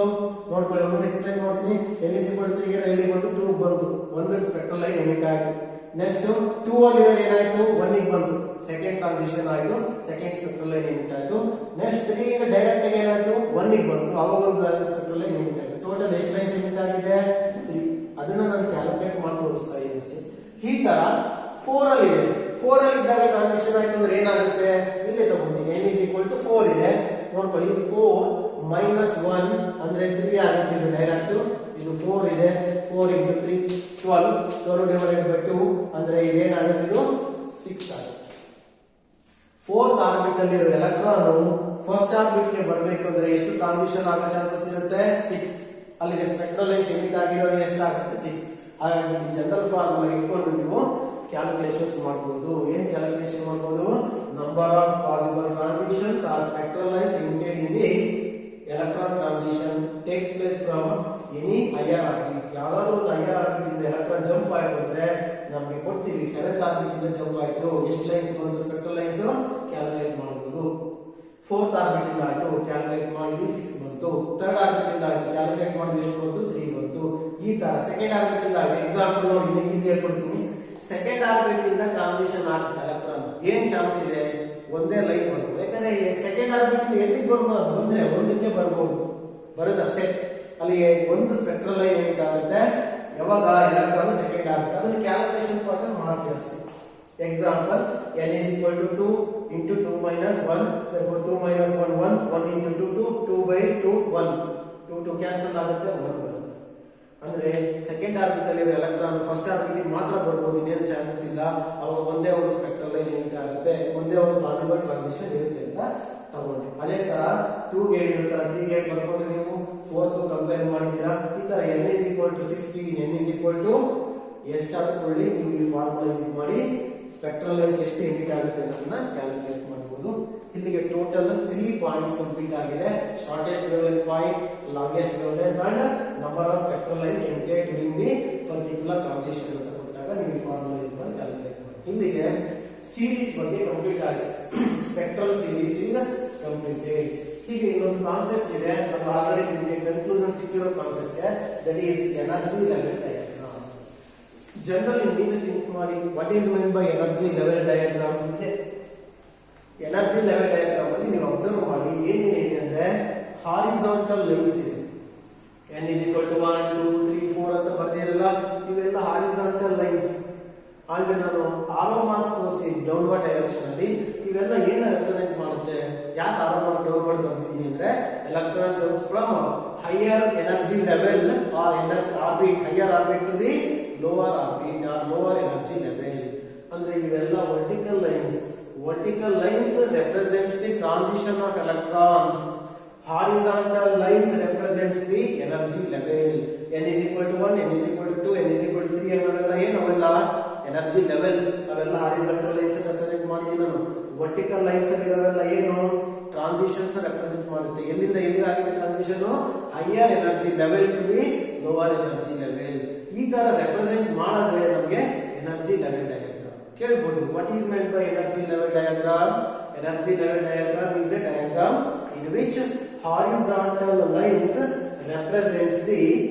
ನೋಡ್ಕೊಳ್ಳಿ, ಒಂದು ಎಕ್ಸ್ಪ್ಲೈನ್ ಮಾಡ್ತೀನಿ. n is equal to 3 ಎಲ್ಲಿ ಬಂತು, 2 ಬಂತು, ಒಂದು ಸ್ಪೆಕ್ಟ್ರಲ್ ಲೈನ್ ಎಮಿಟ್ ಆಯಿತು. ನೆಕ್ಸ್ಟ್ 2 ಅಲ್ಲಿ ಏನಾಯ್ತು, 1 ಗೆ ಬಂತು, ಸೆಕೆಂಡ್ ಟ್ರಾನ್ಸಿಷನ್ ಆಯಿತು, ಸೆಕೆಂಡ್ ಸ್ಪೆಕ್ಟ್ರಲ್ ಲೈನ್ ಎಮಿಟ್ ಆಯಿತು. ನೆಕ್ಸ್ಟ್ 3 ಇಂದ ಡೈರೆಕ್ಟ್ ಆಗಿ ಏನಾಯ್ತು, 1 ಗೆ ಬಂತು, ಅವಾಗ ಒಂದು ಸ್ಪೆಕ್ಟ್ರಲ್ ಲೈನ್ ಎಮಿಟ್ ಆಯಿತು. ಟೋಟಲ್ ಎಷ್ಟು ಲೈನ್ಸ್ ಎಮಿಟ್ ಆಗಿದೆ, 3. ಅದನ್ನ ನಾನು ಕ್ಯಾಲ್ಕುಲೇಟ್ ಮಾಡಿ ತೋರಿಸ್ತಾ ಇದ್ದೀನಿ ಅಷ್ಟೇ. ಈ ತರ 4 ಅಲ್ಲಿ ಇದೆ, 4 ಅಲ್ಲಿ ಇದ್ದಾಗ ಟ್ರಾನ್ಸಿಷನ್ ಆಯ್ತು ಅಂದ್ರೆ ಏನಾಗುತ್ತೆ, ಇಲ್ಲೇ ತಗೊಂತೀನಿ. n is equal to 4 ಇದೆ, ನೋಡ್ಕೊಳ್ಳಿ 4 minus 1 ಅಂದ್ರೆ 3 ಆಗುತ್ತೆ, ಇದು ಡೈರೆಕ್ಟ್. ಇದು 4 ಇದೆ, 4 into 3 12 divided by 2 ಅಂದ್ರೆ ಇದೇನಾಗುತ್ತೆ, ಇದು 6 ಆಗುತ್ತೆ. ಫೋರ್ತ್ ಆರ್ಬಿಟಲ್ ಇರೋ ಎಲೆಕ್ಟ್ರಾನ್ ಫಸ್ಟ್ ಆರ್ಬಿಟ್ ಗೆ ಬರಬೇಕು ಅಂದ್ರೆ ಎಷ್ಟು ಟ್ರಾನ್ಸಿಷನ್ ಆಗೋ ಚಾನ್ಸಸ್ ಇರುತ್ತೆ, 6. ಅಲ್ಲಿಗೆ ಸ್ಪೆಕ್ಟ್ರಲ್ ಲೈನ್ಸ್ ಎಮಿಟ್ ಆಗಿರೋದು ಎಷ್ಟಾಗುತ್ತೆ, 6. ಹಾಗಾಗಿ ಜನರಲ್ ಫಾರ್ಮುಲಾ ಇಟ್ಕೊಂಡು ನೀವು ಕ್ಯಾಲ್ಕುಲೇಷನ್ಸ್ ಮಾಡಬಹುದು. ಏನ್ ಕ್ಯಾಲ್ಕುಲೇಷನ್ ಮಾಡಬಹುದು, number of possible transitions or spectral lines emitted in the electron transition takes place from any higher orbit. ಯಾವ್ದಾದ್ರು ಒಂದು ಹೈಯರ್ ಆರ್ಬಿಟ್ ಇಂದ ಎಲೆಕ್ಟ್ರಾನ್ ಜಂಪ್ ಆಯ್ತು ಅಂದ್ರೆ ನಮಗೆ ಕೊಡ್ತೀವಿ 7th ಆರ್ಬಿಟ್ ಇಂದ ಜಂಪ್ ಆಯ್ತು, ಎಷ್ಟು ಲೈನ್ಸ್ ಬಂದು ಸ್ಪೆಕ್ಟ್ರಲ್ ಲೈನ್ಸ್ ಕ್ಯಾಲ್ಕುಲೇಟ್ ಮಾಡಬಹುದು. 4th ಆರ್ಬಿಟ್ ಇಂದ ಆಯ್ತು, ಕ್ಯಾಲ್ಕುಲೇಟ್ ಮಾಡಿ 6 ಬಂತು. 3rd ಆರ್ಬಿಟ್ ಇಂದ ಆಯ್ತು, ಕ್ಯಾಲ್ಕುಲೇಟ್ ಮಾಡಿ ಎಷ್ಟು ಬಂತು, 3 ಬಂತು. ಈ ತರ ಸೆಕೆಂಡ್ ಆರ್ಬಿಟ್ ಇಂದ ಆಯ್ತು. ಎಕ್ಸಾಂಪಲ್ ನೋಡಿ, ಇಲ್ಲಿ ಈಸಿ ಹೇಳ್ಕೊಡ್ತೀನಿ. ಸೆಕೆಂಡ್ ಆರ್ಬಿಟ್ ಇಂದ ಟ್ರಾನ್ಸಿಷನ್ ಆಗುತ್ತೆ ಎಲೆಕ್ಟ್ರಾನ್, ಏನ್ ಚಾನ್ಸ್ ಇದೆ, ಒಂದೇ ಲೈನ್ ಬರ್ಬೋದು. ಯಾಕಂದ್ರೆ ಸೆಕೆಂಡ್ ಆರ್ಬಿಟ್ ಇಂದ ಎಲ್ಲಿಗೆ ಬರ್ಬೋದು ಬಂದ್ರೆ ಒಂದಕ್ಕೆ ಬರ್ಬೋದು, ಬರೋದಷ್ಟೇ. ಅಲ್ಲಿ ಒಂದು ಸ್ಪೆಕ್ಟ್ರಲ್ ಲೈನ್ ಎಮಿಟ್ ಆಗುತ್ತೆ ಯಾವಾಗ ಎಲೆಕ್ಟ್ರಾನ್ ಸೆಕೆಂಡ್ ಆರ್ಬಿಟ್. ಅದನ್ನ ಕ್ಯಾಲ್ಕುಲೇಷನ್ ಪಾರ್ಟ್ ಮಾಡ್ತೀವಿ ಅಷ್ಟೇ. Example n is equal to 2 into 2 minus 1, therefore 2 minus 1 1, 1 into 2 2 by 2 1, 2 cancel ಆಗುತ್ತೆ, 1 ಬರುತ್ತೆ. ಅಂದ್ರೆ ಸೆಕೆಂಡ್ ಆರ್ಬಿಟಲ್ ಇರೋ ಎಲೆಕ್ಟ್ರಾನ್ ಫಸ್ಟ್ ಆರ್ಬಿಟ್ ಮಾತ್ರ ಬರ್ಬೋದು, ಇನ್ನೇನು ಚಾನ್ಸಸ್ ಇಲ್ಲ. ಅವಾಗ ಒಂದೇ ಒಂದು ಸ್ಪೆಕ್ಟ್ರಲ್ ಲೈನ್ ಎಮಿಟ್ ಆಗುತ್ತೆ, ಒಂದೇ ಒಂದು ಪಾಸಿಬಲ್ ಟ್ರಾನ್ಸಿಷನ್ ಇರುತ್ತೆ ಅಂತ ತಗೊಂಡೆ. ಅದೇ ತರ 2 ಗೆ ಹೇಳಿರ್ತಾರೆ, 3 ಗೆ ಬರ್ಕೊಂಡ್ರೆ ನೀವು 4th ಕಂಪೇರ್ ಮಾಡಿದೀರಾ. ಈ ತರ n is equal to 16, n is equal to ಎಷ್ಟಾದ್ರೂ ಕೊಳ್ಳಿ, ನೀವು ಈ ಫಾರ್ಮುಲಾ ಯೂಸ್ ಮಾಡಿ ಸ್ಪೆಕ್ಟ್ರಲ್ ಲೈನ್ಸ್ ಎಷ್ಟು ಎಮಿಟ್ ಆಗುತ್ತೆ ಅನ್ನೋದನ್ನ ಕ್ಯಾಲ್ಕುಲೇಟ್ ಮಾಡಬಹುದು. ಇಲ್ಲಿಗೆ ಟೋಟಲ್ 3 ಪಾಯಿಂಟ್ಸ್ ಕಂಪ್ಲೀಟ್ ಆಗಿದೆ. Shortest wavelength point, longest wavelength and number of spectral lines emitted during the particular transition ಅಂತ ಕೊಟ್ಟಾಗ ನೀವು ಈ ಫಾರ್ಮುಲಾ ಯೂಸ್ ಮಾಡಿ ಕ್ಯಾಲ್ಕುಲೇಟ್ ಮಾಡಿ. ಇಲ್ಲಿಗೆ ಸೀರೀಸ್ ಬಗ್ಗೆ ಕಂಪ್ಲೀಟ್ ಆಗಿದೆ. ಸ್ಪೆಕ್ಟ್ರಲ್ ಸೀರೀಸ್ ಈಗ ಕಂಪ್ಲೀಟೆಡ್. ಹೀಗೆ ಇನ್ನೊಂದು ಕಾನ್ಸೆಪ್ಟ್ ಇದೆ, ಅದು ಆಲ್ರೆಡಿ ನಿಮಗೆ ಕನ್ಕ್ಲೂಷನ್ ಸಿಕ್ಕಿರೋ concept, that is energy level diagram. General ನೀವು ಥಿಂಕ್ ಮಾಡಿ, what is mean by energy level diagram? Energy level diagram ಅಲ್ಲಿ ನೀವು ಅಬ್ಸರ್ವ್ ಮಾಡಿ ಏನಿದೆ ಅಂದ್ರೆ ಹಾರಿಜಾಂಟಲ್ ಲೈನ್ಸ್ ಇದೆ. n is equal to 1 2 3 4 ಅಂತ ಬರ್ದಿರಲ್ಲ, ಇವೆಲ್ಲ ಹಾರಿಜಾಂಟಲ್ ಲೈನ್ಸ್. ಅಂಡ್ ನಾನು ಆರೋ ಮಾರ್ಕ್ಸ್ ತೋರಿಸಿ ಡೌನ್ವರ್ಡ್ ಡೈರೆಕ್ಷನ್ ಅಲ್ಲಿ ಇವೆಲ್ಲ ಏನು ರೆಪ್ರೆಸೆಂಟ್ ಮಾಡುತ್ತೆ? ಯಾಕೆ ಆರೋ ಮಾರ್ಕ್ ಡೌನ್ವರ್ಡ್ ಬರ್ತಿದ್ದೀನಿ ಅಂದ್ರೆ electron jumps from higher energy level or energy orbit, higher orbit to the lower orbit or lower energy level. ಅಂದ್ರೆ ಇವೆಲ್ಲ vertical lines. Vertical lines represents the transition of electrons. Horizontal lines represents the energy level. n is equal to 1, n is equal to 2, n is equal to 3 ಅವೆಲ್ಲ ಏನವೆಲ್ಲ ಎನರ್ಜಿ ಲೆವೆಲ್ಸ್. ಅವೆಲ್ಲ ಹಾರಿಜಾಂಟಲ್ ಲೈನ್ಸ್ ರೆಪ್ರೆಸೆಂಟ್ ಮಾಡಿದ್ದೀನಿ ನಾನು. ವರ್ಟಿಕಲ್ ಲೈನ್ಸ್ ಇರೋವೆಲ್ಲ ಏನು ಟ್ರಾನ್ಸಿಷನ್ಸ್ ರೆಪ್ರೆಸೆಂಟ್ ಮಾಡುತ್ತೆ. ಎಲ್ಲಿಂದ ಎಲ್ಲಿಗೆ ಆಗಿದೆ transition? Higher energy level to the lower energy level. ಈ ತರ ರೆಪ್ರೆಸೆಂಟ್ ಮಾಡಿದ್ರೆ ನಮಗೆ ಎನರ್ಜಿ ಲೆವೆಲ್ ಡಯಾಗ್ರಾಮ್ ಕೇಳಬಹುದು. What is meant by energy level diagram? Energy level diagram is a diagram in which horizontal lines represents the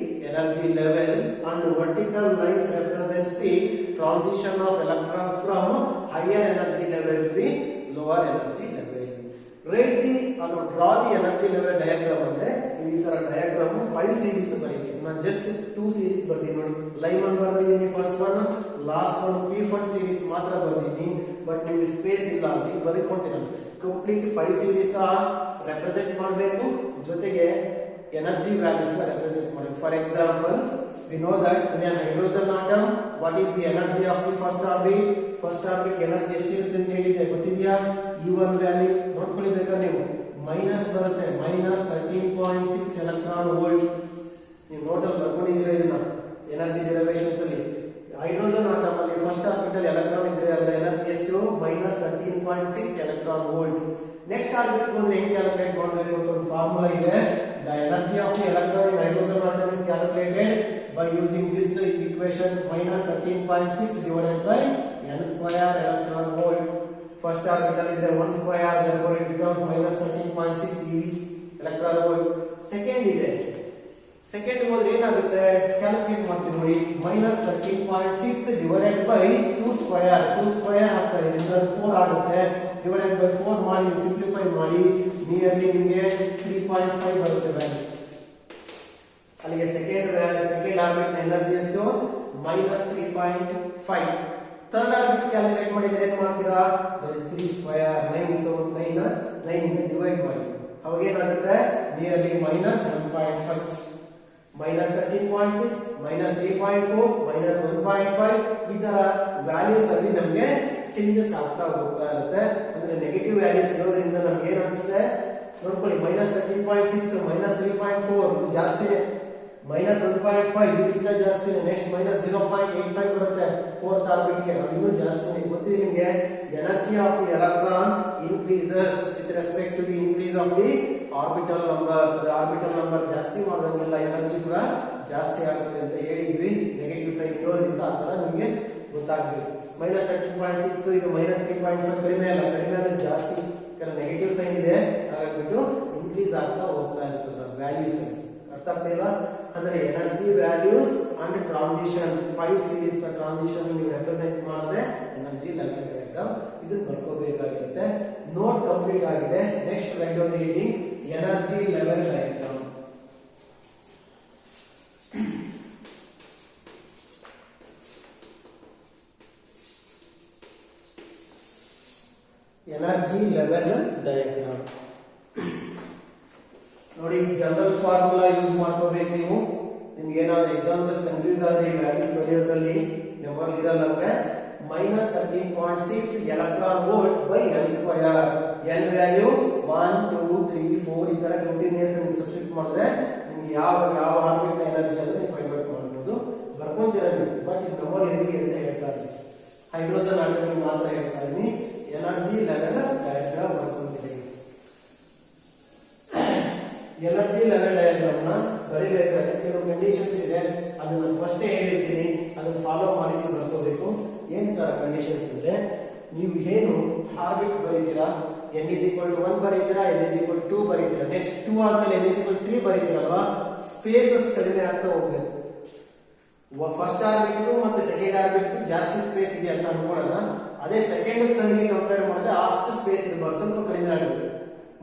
energy level and vertical lines represents the transition of electrons from higher energy level to the lower energy level. Write the or draw the energy level diagram ಅಂದ್ರೆ ಈ ತರ ಡಯಾಗ್ರಾಮ್ 5 ಸೀರೀಸ್ ಬರೀತೀನಿ. ನಾನು ಜಸ್ಟ್ 2 ಸೀರೀಸ್ ಬರ್ತೀನಿ ನೋಡಿ. ಲೈನ್ ಒನ್ ಬರ್ದಿದ್ದೀನಿ, first one, last one P1 series ಮಾತ್ರ ಬರ್ದಿದ್ದೀನಿ. ಬಟ್ ನಿಮಗೆ ಸ್ಪೇಸ್ ಇಲ್ಲ ಅಂತ ಬದುಕೊಂತೀನಿ. ಕಂಪ್ಲೀಟ್ 5 ಸೀರೀಸ್ ರೆಪ್ರೆಸೆಂಟ್ ಮಾಡಬೇಕು, ಜೊತೆಗೆ ಎನರ್ಜಿ ವ್ಯಾಲ್ಯೂಸ್ ರೆಪ್ರೆಸೆಂಟ್ ಮಾಡಬೇಕು. For example, we know that in a hydrogen atom what is the energy of the first orbit? First orbit energy ಎಷ್ಟಿರುತ್ತೆ ಅಂತ ಹೇಳಿದೆ ಗೊತ್ತಿದೆಯಾ? E1 ವ್ಯಾಲ್ಯೂ ನೋಡ್ಕೊಳ್ಳಿ ಬೇಕಾದ್ರೆ ನೀವು ಮೈನಸ್ ಬರುತ್ತೆ, ಮೈನಸ್ 13.6 ಎಲೆಕ್ಟ್ರಾನ್ ವೋಲ್ಟ್. ನೀವು ನೋಟಲ್ಲಿ ಬರ್ಕೊಂಡಿದ್ದೀರಾ ಇದನ್ನ ಎನರ್ಜಿ ಡೆರಿವೇಶನ್ಸ್ ಅಲ್ಲಿ. ಹೈಡ್ರೋಜನ್ ಆಟಮ್ ಅಲ್ಲಿ ಫಸ್ಟ್ ಆರ್ಬಿಟಲ್ ಎಲೆಕ್ಟ್ರಾನ್ ಇದ್ರೆ ಅದರ ಎನರ್ಜಿ ಎಷ್ಟು? Minus 13.6 electron volt. Next orbit ಬಂದ್ರೆ ಹೆಂಗ್ ಕ್ಯಾಲ್ಕುಲೇಟ್ ಮಾಡಬೇಕು ಅಂತ ಒಂದು ಫಾರ್ಮುಲಾ ಇದೆ. The energy of the electron in hydrogen atom is calculated by using this equation minus 13.6 divided by n square electron volt. First orbital is 1 square, therefore it becomes minus 13.6 eV electron volt. Second is second ಹೋದ್ರೆ ಏನಾಗುತ್ತೆ ಕ್ಯಾಲ್ಕುಲೇಟ್ ಮಾಡ್ತೀವಿ ನೋಡಿ. Minus 13.6 divided by 2 square, 2 square ಆಗ್ತದೆ 4 ಆಗುತ್ತೆ. ಡಿವೈಡೆಡ್ ಬೈ 4 ಮಾಡಿ ಸಿಂಪ್ಲಿಫೈ ಮಾಡಿ ನಿಯರ್ಲಿ ನಿಮಗೆ 3.5 ಬರುತ್ತೆ ವ್ಯಾಲ್ಯೂ. ಅಲ್ಲಿಗೆ ಸೆಕೆಂಡ್ ಆರ್ಬಿಟ್ ಎನರ್ಜಿ ಎಷ್ಟು? ಮೈನಸ್ 3.5. ಥರ್ಡ್ ಆರ್ಬಿಟ್ ಕ್ಯಾಲ್ಕುಲೇಟ್ ಮಾಡಿದ್ರೆ ಏನು ಮಾಡ್ತೀರಾ? 3 ಸ್ಕ್ವೇರ್ 9 ಡಿವೈಡ್ ಮಾಡಿ ಅವಾಗ ಏನಾಗುತ್ತೆ nearly minus 1.5. Minus 13.6 minus 3.4 minus 1.5 ಈ ತರ ವ್ಯಾಲ್ಯೂಸ್ ಅಲ್ಲಿ ನಮಗೆ ಚೇಂಜಸ್ ಆಗ್ತಾ ಹೋಗ್ತಾ ಇರುತ್ತೆ. ಅಂದ್ರೆ ನೆಗೆಟಿವ್ ವ್ಯಾಲ್ಯೂಸ್ ಇರೋದ್ರಿಂದ ನಮ್ಗೆ ಏನ್ ಅನ್ಸುತ್ತೆ ನೋಡ್ಕೊಳ್ಳಿ. ಮೈನಸ್ 13.6 ಮೈನಸ್ 3.4 ಇದು ಜಾಸ್ತಿನೇ, ಮೈನಸ್ 1.5 ಇದಕ್ಕಿಂತ ಜಾಸ್ತಿನೇ. ನೆಕ್ಸ್ಟ್ ಮೈನಸ್ 0.85 ಬರುತ್ತೆ ಫೋರ್ತ್ ಆರ್ಬಿಟ್ಗೆ, ಅದು ಇನ್ನೂ ಜಾಸ್ತಿನೇ. ಗೊತ್ತಿದೆ ನಿಮಗೆ energy of the electron increases with respect to the increase of the orbital number. Orbital number ಜಾಸ್ತಿ ಮಾಡಿದಂಗೆಲ್ಲ ಎನರ್ಜಿ ಕೂಡ ಜಾಸ್ತಿ ಆಗುತ್ತೆ ಅಂತ ಹೇಳಿದ್ವಿ. ನೆಗೆಟಿವ್ ಸೈಡ್ ಇರೋದ್ರಿಂದ ಆ ತರ ನಿಮಗೆ ಗೊತ್ತಾಗಬೇಕು. ಮೈನಸ್ 13.6 ಇದು ಮೈನಸ್ 3.5 ಕಡಿಮೆ ಅಲ್ಲ, ಕಡಿಮೆ ಅಲ್ಲ ಜಾಸ್ತಿ, ನೆಗೆಟಿವ್ ಸೈನ್ ಇದೆ, ಹಾಗಾಗ್ಬಿಟ್ಟು ಇನ್ಕ್ರೀಸ್ ಆಗ್ತಾ ಹೋಗ್ತಾ ಇರ್ತದೆ ವ್ಯಾಲ್ಯೂಸ್. ಅರ್ಥ ಆಗ್ತಾ ಇಲ್ಲ? ಅಂದ್ರೆ energy values and transition 5 series ನ ಟ್ರಾನ್ಸಿಷನ್ ನೀವು ರೆಪ್ರೆಸೆಂಟ್ ಮಾಡಿದ್ರೆ ಎನರ್ಜಿ ಲೆವೆಲ್ ಡಯಾಗ್ರಾಮ್ ಇದನ್ನ ಬರ್ಕೋಬೇಕಾಗಿರುತ್ತೆ. ನೋಟ್ ಕಂಪ್ಲೀಟ್ ಆಗಿದೆ. Next right down the heading energy level diagram. Energy level diagram ನೋಡಿ, ಜನರಲ್ ಫಾರ್ಮುಲಾ ಯೂಸ್ ಮಾಡ್ಕೋಬೇಕು ನೀವು. ನಿಮ್ಗೆ ಏನಾದ್ರು ಎಕ್ಸಾಮ್ಸ್ ಅಲ್ಲಿ ಕನ್ಫ್ಯೂಸ್ ಆದ್ರೆ ಈ ವ್ಯಾಲ್ಯೂಸ್ ಬರೆಯೋದ್ರಲ್ಲಿ ನಂಬರ್ ಇರಲ್ಲ ಅಂದ್ರೆ minus 13.6 electron volt by L square. L value 1 2 3 4 ಈ ತರ ಕಂಟಿನ್ಯೂಸ್ ನೀವು ಸಬ್ಸ್ಟಿಟ್ಯೂಟ್ ಮಾಡಿದ್ರೆ ನಿಮ್ಗೆ ಯಾವ ಆರ್ಬಿಟ್ ಎನರ್ಜಿ ಅಂತ ನೀವು ಫೈಂಡ್ ಔಟ್ ಮಾಡಬಹುದು. ಬರ್ಕೊಂತೀರ ನೀವು, ಬಟ್ ಇದು ನಂಬರ್ ಹೇಗೆ ಅಂತ ಹೇಳ್ತಾರೆ. ಹೈಡ್ರೋಜನ್ ಆಟಮ್ ಮಾತ್ರ ಹೇಳ್ತಾ ಇದೀನಿ. ಎನರ್ಜಿ ಲೆವೆಲ್ ಡಯಾಗ್ರಾಮ್ ಬರ್ಕೊಂತೀನಿ. ಎನರ್ಜಿ ಲೆವೆಲ್ ಡಯಾಗ್ರಾಮ್ ನ ಬರೀಬೇಕಾದ್ರೆ ಕೆಲವು ಕಂಡೀಷನ್ಸ್ ಇದೆ, ಅದನ್ನ ಫಸ್ಟ್ ಹೇಳಿರ್ತೀನಿ, ಅದನ್ನ ಫಾಲೋ ಮಾಡಿ ಬರ್ಕೋಬೇಕು. ಏನ್ ಸರ್ ಕಂಡೀಷನ್ಸ್ ಅಂದ್ರೆ, ನೀವು ಏನು ಆರ್ಬಿಟ್ ಬರೀತೀರಾ, n is equal to 1 ಬರೀತೀರಾ, n is equal to 2 ಬರೀತೀರಾ, ನೆಕ್ಸ್ಟ್ 2 ಆದ್ಮೇಲೆ n is equal to 3 ಬರೀತೀರಲ್ವಾ, ಸ್ಪೇಸಸ್ ಕಡಿಮೆ ಆಗ್ತಾ ಹೋಗ್ಬೇಕು. ಫಸ್ಟ್ ಆರ್ಬಿಟ್ ಮತ್ತೆ ಸೆಕೆಂಡ್ ಆರ್ಬಿಟ್ ಜಾಸ್ತಿ ಸ್ಪೇಸ್ ಇದೆ ಅಂತ ಅನ್ಕೊಳ್ಳೋಣ. ಅದೇ ಸೆಕೆಂಡ್ ಥರ್ಡ್ಗೆ ಕಂಪೇರ್ ಮಾಡಿದ್ರೆ ಅಷ್ಟು ಸ್ಪೇಸ್ ಇರಬಾರ್ದು, ಸ್ವಲ್ಪ ಕಡಿಮೆ ಆಗುತ್ತೆ.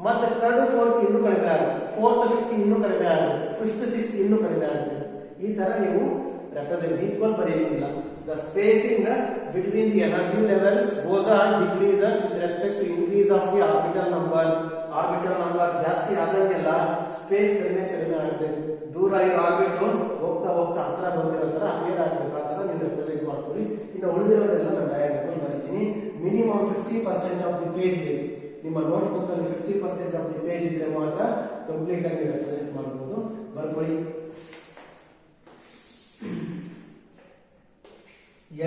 ಮತ್ತೆ ಥರ್ಡ್ ಫೋರ್ತ್ ಇನ್ನೂ ಕಡಿಮೆ ಆಗುತ್ತೆ, ಫೋರ್ತ್ ಫಿಫ್ತ್ ಇನ್ನೂ ಕಡಿಮೆ ಆಗುತ್ತೆ, ಫಿಫ್ತ್ ಸಿಕ್ಸ್ ಇನ್ನೂ ಕಡಿಮೆ ಆಗುತ್ತೆ. ಈ ತರ ನೀವು ರೆಪ್ರೆಸೆಂಟ್ ಈಕ್ವಲ್ ಬರೆಯುವುದಿಲ್ಲ. The spacing between the energy levels goes on decreases with respect to increase of the orbital number. Orbital number ಜಾಸ್ತಿ ಆದಂಗೆಲ್ಲ ಸ್ಪೇಸ್ ಕಡಿಮೆ ಕಡಿಮೆ ಆಗಬೇಕು. ದೂರ ಇರೋ ಆರ್ಬಿಟ್ ಹೋಗ್ತಾ ಹೋಗ್ತಾ ಹತ್ರ ಬಂದಿರೋ ತರ ಅಪೇರ್ ಆಗಬೇಕು. ಆ ತರ ನೀವು ರೆಪ್ರೆಸೆಂಟ್ ಮಾಡ್ಕೊಳ್ಳಿ. ಇನ್ನು ಉಳಿದಿರೋದೆಲ್ಲ ನಾನು ಡಯಾಗ್ರಾಮ್ ಬರೀತೀನಿ. ಮಿನಿಮಮ್ 50% ಆಫ್ ದಿ ಪೇಜ್ ಬೇಕು. ನಿಮ್ಮ ನೋಟ್ ಬುಕ್ ಅಲ್ಲಿ 50% ಆಫ್ ದಿ ಪೇಜ್ ಇದ್ರೆ ಮಾತ್ರ ಕಂಪ್ಲೀಟ್ ಆಗಿ ರೆಪ್ರೆಸೆಂಟ್ ಮಾಡಬಹುದು. ಬರ್ಕೊಳ್ಳಿ.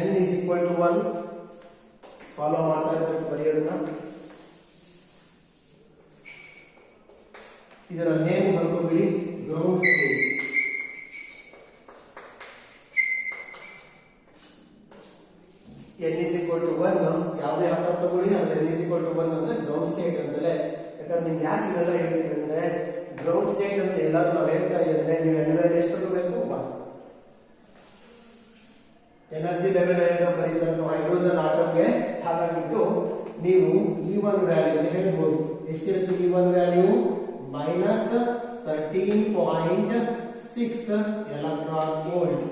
n is equal to 1 follow ಮಾಡ್ತಾ ಇರಬೇಕು ಬರೆಯೋದನ್ನ. ಇದರ ನೇಮ್ ಬರ್ಕೊಂಡ್ಬಿಡಿ, ground state. n is equal to 1 ಯಾವುದೇ ಆಟಮ್ ತಗೊಳ್ಳಿ, ಅಂದ್ರೆ n is equal to 1 ಅಂದ್ರೆ ಗ್ರೌಂಡ್ ಸ್ಟೇಟ್ ಅಂತಲೇ. ಯಾಕಂದ್ರೆ ನಿಮ್ಗೆ ಯಾಕೆ ಇವೆಲ್ಲ ಹೇಳ್ತೀವಿ ಅಂದ್ರೆ, ಗ್ರೌಂಡ್ ಸ್ಟೇಟ್ ಅಂತ ಎಲ್ಲರೂ ನಾವು ಹೇಳ್ತಾ ಇದ್ರೆ ನೀವು ಎನ್ವೈರ್ ಎಷ್ಟು ತಗೋಬೇಕು, ಎನರ್ಜಿ ಲೆವೆಲ್ ಡಯಾಗ್ರಾಮ್ ಬರೀತಾರೆ ಹೈಡ್ರೋಜನ್ ಆಟಮ್ಗೆ. ಹಾಗಾಗಿಟ್ಟು ನೀವು E1 ವ್ಯಾಲ್ಯೂ ಹೇಳ್ಬೋದು. ಎಷ್ಟಿರುತ್ತೆ E1 value? -13.6 electron volt.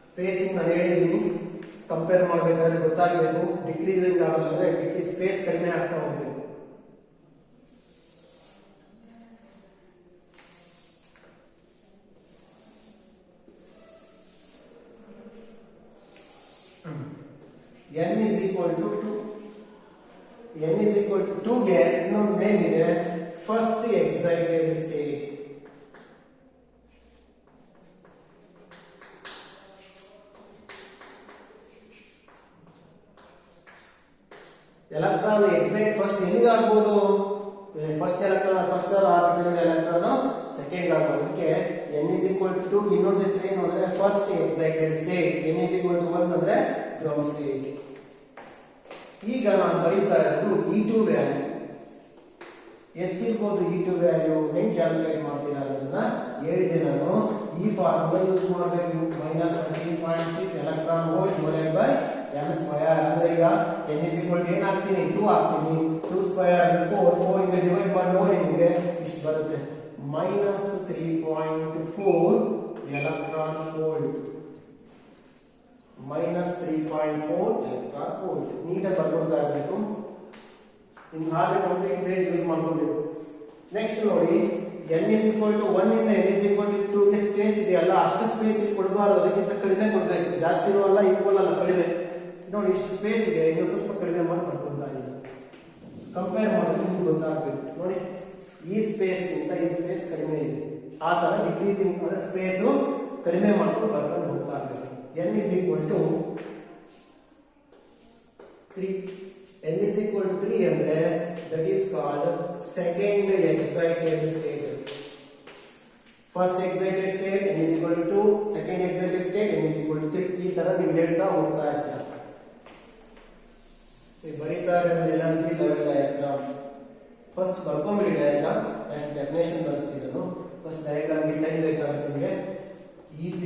Spacing ನಾನು ಹೇಳಿದ್ದೀನಿ, ಕಂಪೇರ್ ಮಾಡಬೇಕಾದ್ರೆ ಗೊತ್ತಾಗಬೇಕು. ಡಿಕ್ರೀಸಿಂಗ್ ಆಗಲ್ಲ ಅಂದ್ರೆ ಸ್ಪೇಸ್ ಕಡಿಮೆ ಆಗ್ತಾ ಹೋಗ್ಬೇಕು. n is equal to 2. n is equal to 2 ಗೆ ಇನ್ನೊಂದು ನೇಮ್ ಇದೆ, first excited state. Electron excite first ಎಲ್ಲಿಗೆ ಆಗ್ಬೋದು? First electron first orbital electron second ಆಗ್ಬೋದು. ಅದಕ್ಕೆ n is equal to 2 ಇನ್ನೊಂದು ಹೆಸರು ಏನು ಅಂದ್ರೆ first excited state. n is equal to 1 ಅಂದ್ರೆ ಗ್ರೌಂಡ್ ಸ್ಟೇಟ್. ಈಗ ನಾನು ಬರೀತಾ ಇರೋದು E2 ವ್ಯಾಲ್ಯೂ. ಎಷ್ಟಿರ್ಬೋದು E2 value? ಹೆಂಗೆ ಕ್ಯಾಲ್ಕುಲೇಟ್ ಮಾಡ್ತೀರಾ ಅದನ್ನ ಹೇಳಿದೆ ನಾನು. ಈ ಫಾರ್ಮುಲಾ ಯೂಸ್ ಮಾಡಬೇಕು. -13.6 electron volt divided by m square. ಅಂದ್ರೆ ಈಗ n is equal to ಏನು ಹಾಕ್ತೀನಿ? 2 ಹಾಕ್ತೀನಿ. 2 ಸ್ಕ್ವೇರ್ ಅಂದ್ರೆ 4. 4 ಇಂದ ಡಿವೈಡ್ ಮಾಡಿ ನೋಡಿ ನಿಮಗೆ ಇಷ್ಟು ಬರುತ್ತೆ. -3.4 ಎಲೆಕ್ಟ್ರಾನ್ ವೋಲ್ಟ್. -3.4 electron volt. ನೀಟಾಗಿ ಬರ್ಕೊಳ್ತಾ ಇರಬೇಕು. ನಿಮ್ಗೆ ಹಾಗೆ ಕಂಪ್ಲೀಟ್ ಪೇಜ್ ಯೂಸ್ ಮಾಡ್ಕೊಳ್ಬೇಕು. ನೆಕ್ಸ್ಟ್ ನೋಡಿ, n is equal to 1 ಇಂದ n is equal to 2 ಗೆ ಸ್ಪೇಸ್ ಇದೆಯಲ್ಲ, ಅಷ್ಟು ಸ್ಪೇಸ್ ಕೊಡಬಾರದು, ಅದಕ್ಕಿಂತ ಕಡಿಮೆ ಕೊಡಬೇಕು. ಜಾಸ್ತಿ ಇರೋಲ್ಲ, ಈಕ್ವಲ್ ಅಲ್ಲ, ಕಡಿಮೆ. ನೋಡಿ ಇಷ್ಟು ಸ್ಪೇಸ್ ಇದೆ, ಇನ್ನು ಸ್ವಲ್ಪ ಕಡಿಮೆ ಮಾಡಿ ಬರ್ಕೊಳ್ತಾ ಇದ್ದೀನಿ. ಕಂಪೇರ್ ಮಾಡಿದ್ರೆ ನಿಮ್ಗೆ ಗೊತ್ತಾಗಬೇಕು. ನೋಡಿ ಈ ಸ್ಪೇಸ್ ಇಂದ ಈ ಸ್ಪೇಸ್ ಕಡಿಮೆ ಇದೆ. ಆ ತರ ಡಿಕ್ರೀಸಿಂಗ್ ಅಂದ್ರೆ ಸ್ಪೇಸ್ ಕಡಿಮೆ ಮಾಡ್ಕೊಂಡು ಬರ್ಕೊಂಡು ಹೋಗ್ತಾ ಇರಬೇಕು. n is equal to 3. n is equal to 3 ಅಂದ್ರೆ that is called second excited state. First excited state n is equal to 2, second excited state n is equal to 3. ಈ ತರ ನೀವು ಹೇಳ್ತಾ ಹೋಗ್ತಾ ಇರ್ತೀರ. ಬರೀತಾ ಇರೋದು ಎನರ್ಜಿ ಲೆವೆಲ್ ಡಯಾಗ್ರಾಮ್. ಫಸ್ಟ್ ಬರ್ಕೊಂಬಿಡಿ ಡಯಾಗ್ರಾಮ್, ನೆಕ್ಸ್ಟ್ ಡೆಫಿನೇಷನ್ ಬಳಸ್ತೀನಿ ನಾನು. ಫಸ್ಟ್ ಡಯಾಗ್ರಾಮ್ ಈ ಟೈಮ್ ಬೇಕಾಗುತ್ತೆ ನಿಮಗೆ. E3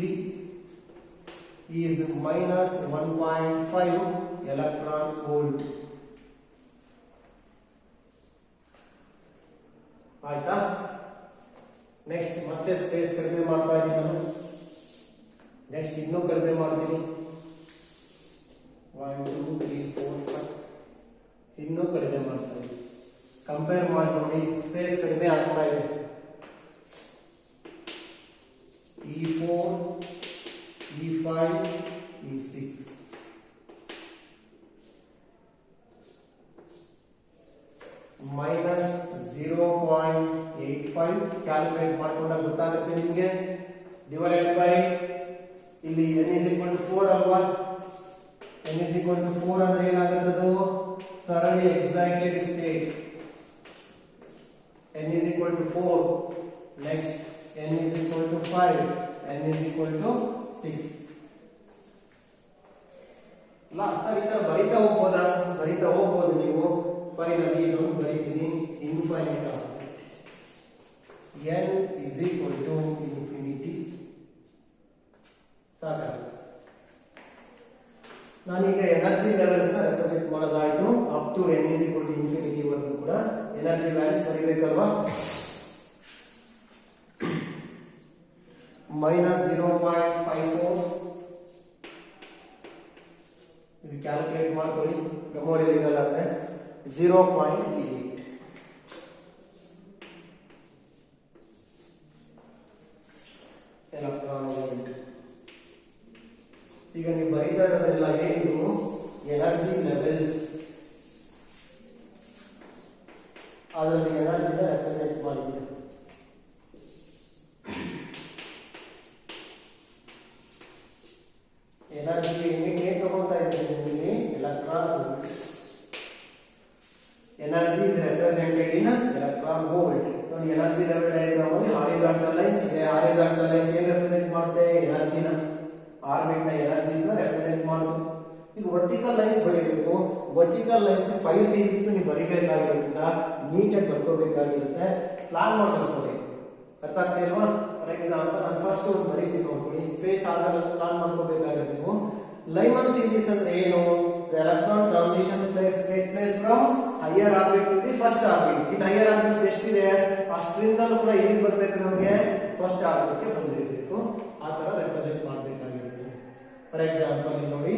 is -1.5 electron volt. ಆಯ್ತಾ? ನೆಕ್ಸ್ಟ್ ಮತ್ತೆ ಸ್ಪೇಸ್ ಕಡಿಮೆ ಮಾಡ್ತಾ ಇದ್ದೀನಿ ನಾನು. ನೆಕ್ಸ್ಟ್ ಇನ್ನೂ ಕಡಿಮೆ ಮಾಡ್ತೀನಿ. 1 2 3 4 5 ಇನ್ನೂ ಕಡಿಮೆ ಮಾಡ್ತಾ ಇದ್ದೀನಿ. ಕಂಪೇರ್ ಮಾಡಿ ನೋಡಿ, ಸ್ಪೇಸ್ ಕಡಿಮೆ ಆಗ್ತಾ ಇದೆ. E4 E5 E6 -0.5 0.85 ಕ್ಯಾಲ್ಕುಲೇಟ್ ಮಾಡ್ಕೊಂಡಾಗ ಗೊತ್ತಾಗುತ್ತೆ ನಿಮಗೆ. ಡಿವೈಡೆಡ್ ಬೈ ಇಲ್ಲಿ n is equal to 4 ಅಲ್ವಾ, n is equal to 4 ಅಂದ್ರೆ ಏನಾಗುತ್ತದು, third excited state. n is equal to 4. next n is equal to 5, n is equal to 6. ಲಾಸ್ಟ್ ಈ ತರ ಬರೀತಾ ಹೋಗ್ಬೋದು ನೀವು. ಫೈನಲಿ ಇದನ್ನು ಬರೀತೀನಿ, infinite n is equal to infinity. ಸಾಕಾಗುತ್ತೆ. ನಾನೀಗ ಎನರ್ಜಿ ಲೆವೆಲ್ಸ್ ನ ರೆಪ್ರೆಸೆಂಟ್ ಮಾಡೋದಾಯ್ತು. Up to n is equal to infinity ವರೆಗೂ ಕೂಡ ಎನರ್ಜಿ ವ್ಯಾಲ್ಯೂಸ್ ಬರೀಬೇಕಲ್ವಾ. -0.54 ಇದು ಕ್ಯಾಲ್ಕುಲೇಟ್ ಮಾಡ್ಕೊಳ್ಳಿ, ಮೆಮೊರಿ ಇದೆಲ್ಲ ಅಂದ್ರೆ 0.38 ಎಲೆಕ್ಟ್ರಾನ್ ವೋಲ್ಟ್. ಈಗ ನೀವು ಬರೀತಾ ಇರೋದೆಲ್ಲ ಏನಿದು ಎನರ್ಜಿ ಲೆವೆಲ್ಸ್, ಅದರಲ್ಲಿ ಎನರ್ಜಿನ ರೆಪ್ರೆಸೆಂಟ್ ಮಾಡಿದೆ. ಎನರ್ಜಿ ಯೂನಿಟ್ ಏನ್ ತಗೊಳ್ತಾ ಇದ್ದೀನಿ ನಿಮಗೆ, electron volt. Energy is represented in electron volt. ನೋಡಿ ಎನರ್ಜಿ ಲೆವೆಲ್ ಡಯಾಗ್ರಾಮ್ ಅಲ್ಲಿ ಹಾರಿಜಾಂಟಲ್ ಲೈನ್ಸ್ ಇದೆ. ಹಾರಿಜಾಂಟಲ್ ಲೈನ್ಸ್ ಏನ್ ರೆಪ್ರೆಸೆಂಟ್ ಮಾಡುತ್ತೆ, ಎನರ್ಜಿನ, ಆರ್ಬಿಟ್ ನ ಎನರ್ಜೀಸ್ ನ ರೆಪ್ರೆಸೆಂಟ್ ಮಾಡುತ್ತೆ. ಈಗ ವರ್ಟಿಕಲ್ ಲೈನ್ಸ್ ಬರೀಬೇಕು. ವರ್ಟಿಕಲ್ ಲೈನ್ಸ್ 5 ಸೀರೀಸ್ ನೀವು ಬರೀಬೇಕಾಗಿರೋದ್ರಿಂದ ನೀಟಾಗಿ ಬರ್ಕೋಬೇಕಾಗಿರುತ್ತೆ, ಪ್ಲಾನ್ ಮಾಡ್ಕೊಳ್ಬೇಕು. ಅರ್ಥ ಆಗ್ತಾ ಇಲ್ವಾ? ಫಾರ್ ಎಕ್ಸಾಂಪಲ್ ನಾನು ಫಸ್ಟ್ ಒಂದು ಬರೀತೀನಿ ನೋಡ್ಕೊಳ್ಳಿ. ಸ್ಪೇಸ್ ಆರ್ಡರ್ ಪ್ಲಾನ್ ಮಾಡ್ಕೋಬೇಕಾಗಿರೋದು ನೀವು. ಲೈಮನ್ ಸೀರೀಸ್ ಅಂದ್ರೆ ಏನು, electron transition space place from higher orbit to the first orbit. In higher orbits ಎಷ್ಟಿದೆ ಅಷ್ಟರಿಂದ ಕೂಡ ಎಲ್ಲಿಗೆ ಬರ್ಬೇಕು, ನಮಗೆ ಫಸ್ಟ್ ಆರ್ಬಿಟ್ ಗೆ ಬಂದಿರಬೇಕು. ಆ ತರ ರೆಪ್ರೆಸೆಂಟ್ ಮಾಡಬೇಕಾಗಿರುತ್ತೆ. ಫಾರ್ ಎಕ್ಸಾಂಪಲ್ ನೋಡಿ,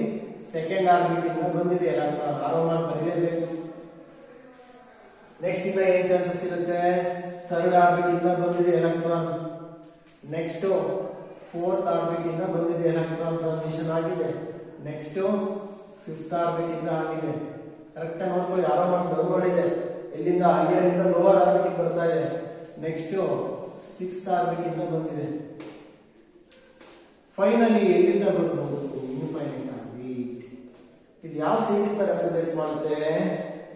ಸೆಕೆಂಡ್ ಆರ್ಬಿಟ್ ಇಂದ ಬಂದಿದೆ ಎಲೆಕ್ಟ್ರಾನ್, ಆರೋಮಾನ್ ಬರೀಲೇಬೇಕು. ನೆಕ್ಸ್ಟ್ ಇಂದ ಏನ್ ಚಾನ್ಸಸ್ ಇರುತ್ತೆ, ಥರ್ಡ್ ಆರ್ಬಿಟ್ ಇಂದ ಬಂದಿದೆ ಎಲೆಕ್ಟ್ರಾನ್. ನೆಕ್ಸ್ಟ್ ಫೋರ್ತ್ ಆರ್ಬಿಟ್ ಇಂದ ಬಂದಿದೆ ಎಲೆಕ್ಟ್ರಾನ್ ಟ್ರಾನ್ಸಿಷನ್ ಆಗಿದೆ. ನೆಕ್ಸ್ಟ್ ಫಿಫ್ತ್ ಆರ್ಬಿಟ್ ಇಂದ ಆಗಿದೆ. ಕರೆಕ್ಟ್ ಆಗಿ ನೋಡ್ಕೊಳ್ಳಿ, ಆರೋಮಾನ್ ಬಂದ್ಕೊಂಡಿದೆ. ಎಲ್ಲಿಂದ, ಹೈಯರ್ ಇಂದ ಲೋವರ್ ಆರ್ಬಿಟ್ ಬರ್ತಾ ಇದೆ. ನೆಕ್ಸ್ಟ್ ಸಿಕ್ಸ್ತ್ ಆರ್ಬಿಟ್ ಇಂದ ಬಂದಿದೆ. ಫೈನಲಿ ಎಲ್ಲಿಂದ ಬರ್ಬೋದು, ಇನ್ಫೈನೈಟ್ ಆರ್ಬಿಟ್. ಇದು ಯಾವ ಸೀರೀಸ್ ರೆಪ್ರೆಸೆಂಟ್ ಮಾಡುತ್ತೆ,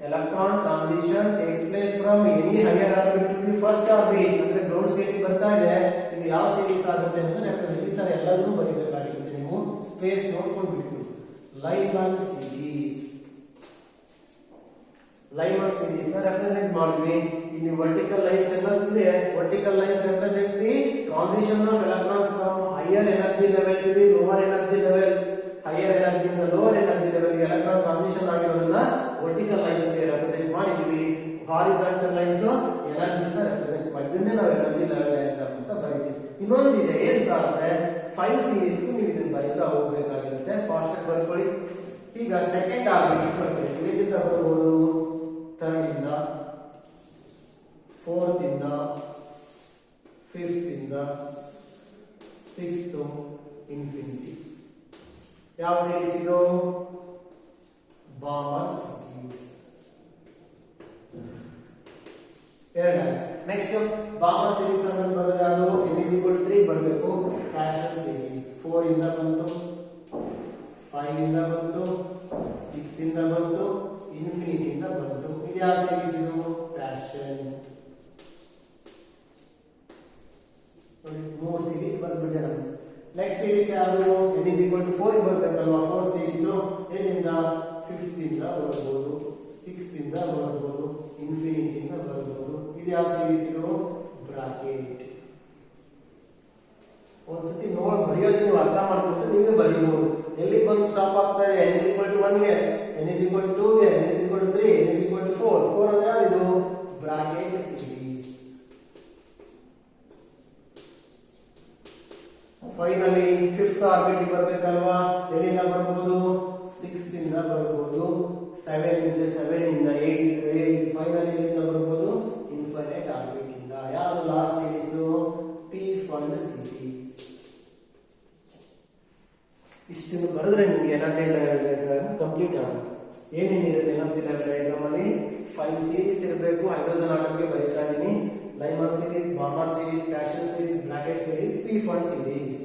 electron transition takes place from any higher orbit to the first orbit. ಅಂದ್ರೆ ಗ್ರೌಂಡ್ ಸ್ಟೇಟ್ ಬರ್ತಾ ಇದೆ. ಇದು ಯಾವ ಸೀರೀಸ್ ಆಗುತ್ತೆ ಅಂತ ರೆಪ್ರೆಸೆಂಟ್, ಈ ತರ ಎಲ್ಲರೂ ಬರೀಬೇಕಾಗಿರುತ್ತೆ ನೀವು. ಸ್ಪೇಸ್ ನೋಡ್ಕೊಂಡು ಬಿಟ್ಟು ಲೈಮನ್ ಸೀರೀಸ್, ಲೈಮನ್ ಸೀರೀಸ್ ನ ರೆಪ್ರೆಸೆಂಟ್ ಮಾಡಿದ್ವಿ. ಇಲ್ಲಿ ವರ್ಟಿಕಲ್ ಲೈನ್ಸ್ ಎಲ್ಲ ಇದೆ. Vertical lines represents the transition of electrons from higher energy level to the lower energy level. Higher energy ಇಂದ lower energy level electron transition ಆಗಿರೋದನ್ನ ವರ್ಟಿಕಲ್ ಲೈನ್ಸ್ ಗೆ ರೆಪ್ರೆಸೆಂಟ್ ಮಾಡಿದ್ವಿ. ಹಾರಿಜಾಂಟಲ್ ಲೈನ್ಸ್ ಎನರ್ಜೀಸ್ ನ ರೆಪ್ರೆಸೆಂಟ್ ಮಾಡಿದ್ದನ್ನೇ ನಾವು ಎನರ್ಜಿ ಲೆವೆಲ್ ಡಯಾಗ್ರಾಮ್ ಅಂತ ಬರೀತೀವಿ. ಇನ್ನೊಂದಿದೆ ಏನ್ ಸರ್ ಅಂದ್ರೆ 5 ಸೀರೀಸ್ ನೀವು ಇದನ್ನ ಬರೀತಾ ಹೋಗ್ಬೇಕಾಗಿರುತ್ತೆ. ಫಾಸ್ಟ್ ಆಗಿ ಬರ್ಕೊಳ್ಳಿ. ಈಗ ಸೆಕೆಂಡ್ ಆರ್ಬಿಟ್ ಬರ್ಬೇಕು. ಎಲ್ಲಿಂದ ಬರ್ಬೋದು, ಥರ್ಡ್ ಇಂದ, ಫೋರ್ತ್ ಇಂದ, ಫಿಫ್ತ್ ಇಂದ, ಸಿಕ್ಸ್ತ್, ಇನ್ಫಿನಿಟಿ. ಯಾವ ಸೀರೀಸ್ ಇದು, ಬಾಮರ್ ಸೀರೀಸ್. ನೆಕ್ಸ್ಟ್ ಬಾಮರ್ ಸೀರೀಸ್ ಅಂದ್ರೆ ಬರೋದು ಯಾವುದು, n is equal to 3 ಬರಬೇಕು. ಪ್ಯಾಷನ್ ಸೀರೀಸ್ 4 ಇಂದ ಬಂತು, 5 ಇಂದ ಬಂತು, 6 ಇಂದ ಬಂತು, ಇನ್ಫಿನಿಟಿ ಇಂದ ಬಂತು. ಇದು ಯಾವ ಸೀರೀಸ್ ಇದು, ಪ್ಯಾಷನ್. ನೋಡಿ 3 ಸೀರೀಸ್ ಬಂದ್ಬಿಟ್ಟೆ ನಮಗೆ. ನೆಕ್ಸ್ಟ್ ಸೀರೀಸ್ ಯಾವುದು, n is equal to 4 ಬರಬೇಕಲ್ವಾ. 4 series ಎಲ್ಲಿಂದ, 5th ಇಂದ ಬರಬಹುದು, 6th ಇಂದ ಬರಬಹುದು, ಇನ್ಫಿನಿಟಿ ಇಂದ ಬರಬಹುದು. ಇದು ಯಾವ ಸೀರೀಸ್ ಇದು, ಬ್ರಾಕೆಟ್. ಒಂದ್ಸತಿ ನೋಡಿ ಬರೆಯೋದು ನೀವು ಅರ್ಥ ಮಾಡ್ಕೊಂಡು ನೀವೇ ಬರೀಬಹುದು. ಎಲ್ಲಿ ಬಂದು ಸ್ಟಾಪ್ ಆಗ್ತಾ ಇದೆ, n is equal to 1 ಗೆ, n is equal to 2 ಗೆ, n is equal to 3, n is equal to 4. 4 ಅಂದ್ರೆ ಇದು Brackett series. Finally 5th orbit ಬರಬೇಕಲ್ವಾ. ಎಲ್ಲಿಂದ ಬರಬಹುದು, 6th ಇಂದ ಬರಬಹುದು, 7 ಇಂದ 7 ಇಂದ 8 ಇಂದ 8. ಫೈನಲಿ ಎಲ್ಲಿಂದ ಬರಬಹುದು, ಇನ್ಫೈನೈಟ್ ಆರ್ಬಿಟ್ ಇಂದ. ಯಾವುದು last series, P fund series. ಇಷ್ಟನ್ನು ಬರೆದ್ರೆ ನಿಮಗೆ ಎನರ್ಜಿ ಲೆವೆಲ್ ಡಯಾಗ್ರಾಮ್ ಕಂಪ್ಲೀಟ್ ಆಗುತ್ತೆ. ಏನೇನಿರುತ್ತೆ ಎನರ್ಜಿ ಲೆವೆಲ್ ಡಯಾಗ್ರಾಮ್ ಅಲ್ಲಿ 5 ಸೀರೀಸ್ ಇರಬೇಕು. ಹೈಡ್ರೋಜನ್ ಆಟಮ್ಗೆ ಬರೀತಾರೆ. 1 series.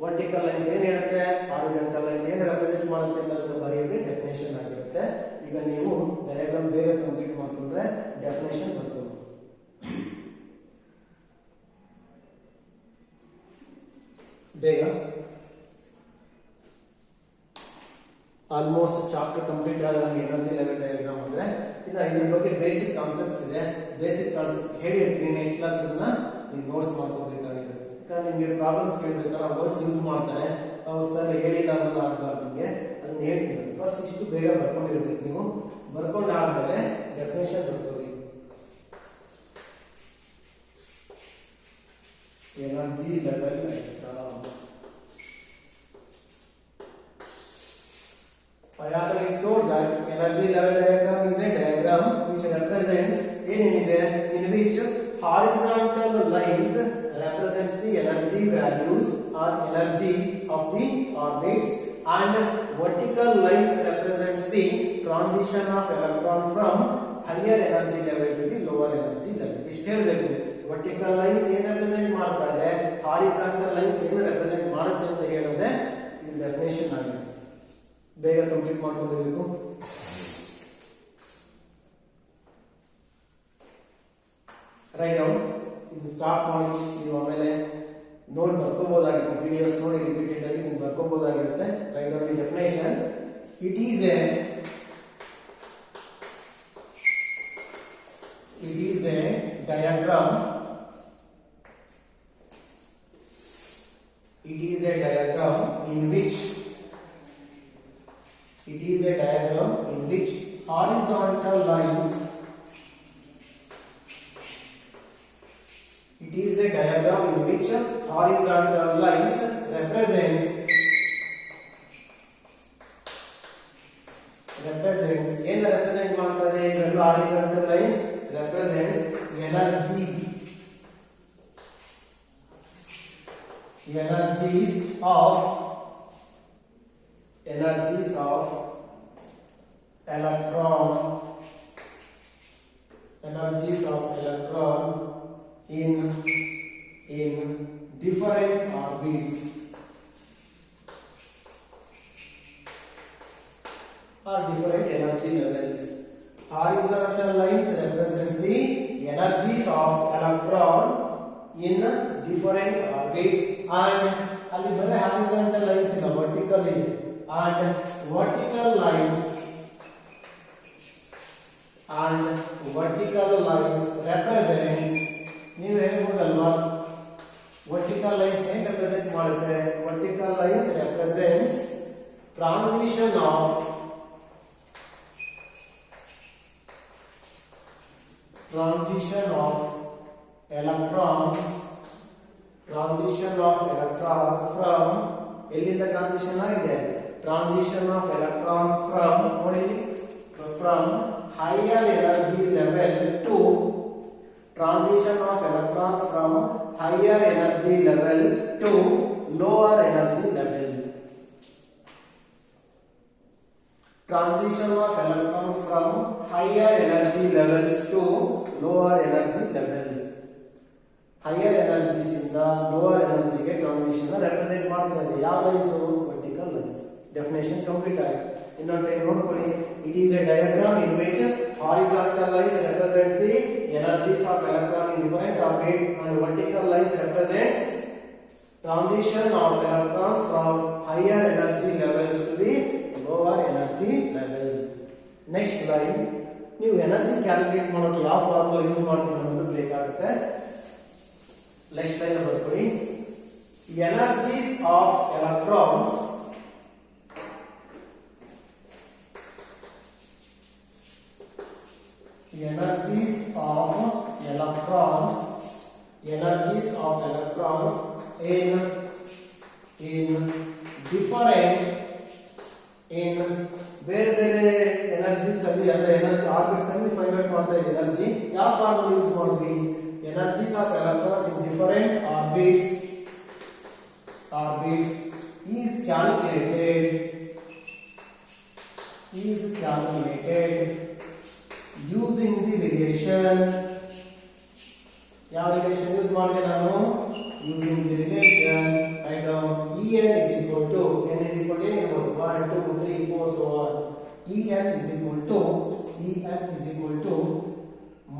Vertical lines ಏನು ಹೇಳುತ್ತೆ, horizontal lines ಏನು represent ಮಾಡುತ್ತೆ ಅನ್ನೋದನ್ನ ಬರೆಯೋದು ಡೆಫಿನೇಷನ್ ಆಗಿರುತ್ತೆ. ಈಗ ನೀವು ಡಯಾಗ್ರಾಮ್ ಬೇಗ ಕಂಪ್ಲೀಟ್ ಮಾಡ್ಕೊಂಡ್ರೆ ಡೆಫಿನೇಷನ್ ಬರ್ತದೆ. ಬೇಗ ಆಲ್ಮೋಸ್ಟ್ ಚಾಪ್ಟರ್ ಕಂಪ್ಲೀಟ್ ಆದ ಎನರ್ಜಿ ಲೆವೆಲ್ ಡಯಾಗ್ರಾಮ್ ಅಂದ್ರೆ ಇನ್ನು ಇದ್ರ ಬಗ್ಗೆ ಬೇಸಿಕ್ ಕಾನ್ಸೆಪ್ಟ್ಸ್ ಇದೆ. ಬೇಸಿಕ್ ಕಾನ್ಸೆಪ್ಟ್ ಹೇಳಿರ್ತೀನಿ, ನೆಕ್ಸ್ಟ್ ಕ್ಲಾಸ್ ಅದನ್ನ ನೀವು ನೋಟ್ಸ್ ಮಾಡ್ಕೋಬೇಕಾಗಿರುತ್ತೆ. ಯಾಕಂದ್ರೆ ನಿಮಗೆ ಪ್ರಾಬ್ಲಮ್ಸ್ ಕೇಳಬೇಕಾದ್ರೆ ವರ್ಡ್ಸ್ ಯೂಸ್ ಮಾಡ್ತಾರೆ, ಅವ್ರು ಸರ್ ಹೇಳಿಲ್ಲ ಅನ್ನೋದು ಆಗಬಾರ್ದು. ನಿಮಗೆ ಅದನ್ನ ಹೇಳ್ತೀನಿ. ಫಸ್ಟ್ ಇಷ್ಟು ಬೇಗ ಬರ್ಕೊಂಡಿರ್ಬೇಕು. ನೀವು ಬರ್ಕೊಂಡಾದ್ಮೇಲೆ ಡೆಫಿನೇಷನ್ ಬರ್ಕೋಬೇಕು. Energy level diagram. I already told that energy level diagram is a diagram which represents in which horizontal lines represents the energy values or energies of the orbits and vertical lines represents the transition of electron from higher energy level to the lower energy level. ಇಷ್ಟು ಹೇಳಬೇಕು. vertical lines ಏನು represent ಮಾಡ್ತಾ ಇದೆ, horizontal lines ಏನು represent ಮಾಡುತ್ತೆ ಅಂತ ಹೇಳಿದ್ರೆ ಇದು ಡೆಫಿನೇಷನ್ ಆಗಿದೆ. ಬೇಗ ಕಂಪ್ಲೀಟ್ ಮಾಡ್ಕೊಂಡಿರಬೇಕು. ರೈಟ್ ಡೌನ್ ಇದು ಸ್ಟಾರ್ಟ್ ಮಾಡಿ. ನೀವು ಆಮೇಲೆ ನೋಟ್ ಬರ್ಕೋಬಹುದಾಗಿರುತ್ತೆ. ವಿಡಿಯೋಸ್ ನೋಡಿ ರಿಪೀಟೆಡ್ ಆಗಿ ನೀವು ಬರ್ಕೋಬಹುದಾಗಿರುತ್ತೆ. Write down the definition. It is a diagram. It is a diagram in which horizontal lines represents ಏನು represent ಮಾಡ್ತದೆ. ಇವೆಲ್ಲ horizontal lines represents energies of electron in different orbits or different energy levels. Horizontal lines represents the energies of electron in different orbits and ಅಲ್ಲಿ ಬರೀ horizontal lines ಇಲ್ಲ, vertical ಇದೆ. and vertical lines represents, ನೀವು ಹೇಳ್ಬೋದಲ್ವಾ vertical lines ಏನು represent ಮಾಡುತ್ತೆ. vertical lines represents transition of electrons from ಎಲ್ಲಿಂದ ಟ್ರಾನ್ಸಿಷನ್ ಆಗಿದೆ. transition of electrons from higher energy level to transition of electrons from higher energy levels to lower energy level. Transition of electrons from higher energy levels to lower energy levels. Higher energies ಇಂದ lower energy ಗೆ ಟ್ರಾನ್ಸಿಷನ್ ರೆಪ್ರೆಸೆಂಟ್ ಮಾಡ್ತಾ ಇದೆ. ಯಾವ lines? vertical lines. Definition complete ಆಯ್ತು. ಇನ್ನೊಂದು ಟೈಮ್ ನೋಡ್ಕೊಳ್ಳಿ. It is a diagram in which horizontal lines represents the energies of electron in different orbit and vertical lines represents transition of electrons from higher energy levels to the lower energy level. Next line, ನೀವು ಎನರ್ಜಿ ಕ್ಯಾಲ್ಕುಲೇಟ್ ಮಾಡೋಕೆ ಯಾವ ಫಾರ್ಮುಲಾ ಯೂಸ್ ಮಾಡ್ತೀವಿ ಅನ್ನೋದು ಬೇಕಾಗುತ್ತೆ. ನೆಕ್ಸ್ಟ್ ಲೈನ್ ಬರ್ಕೊಳ್ಳಿ. energies of electrons in ಬೇರೆ ಬೇರೆ ಎನರ್ಜೀಸ್ ಅಲ್ಲಿ ಅಂದ್ರೆ ಎನರ್ಜಿ ಆರ್ಬಿಟ್ಸ್ ಅಲ್ಲಿ ಫೈಂಡ್ ಔಟ್ ಮಾಡ್ತಾ ಇದೆ. ಎನರ್ಜಿ ಯಾವ ಫಾರ್ಮುಲಾ ಯೂಸ್ ಮಾಡಿದ್ವಿ? energies of electrons in different orbits is calculated using the relation. ಯಾವ ರಿಲೇಷನ್ ಯೂಸ್ ಮಾಡಿದೆ ನಾನು? using the relation and En is equal to n is equal to 1 2 3 4 so on. En is equal to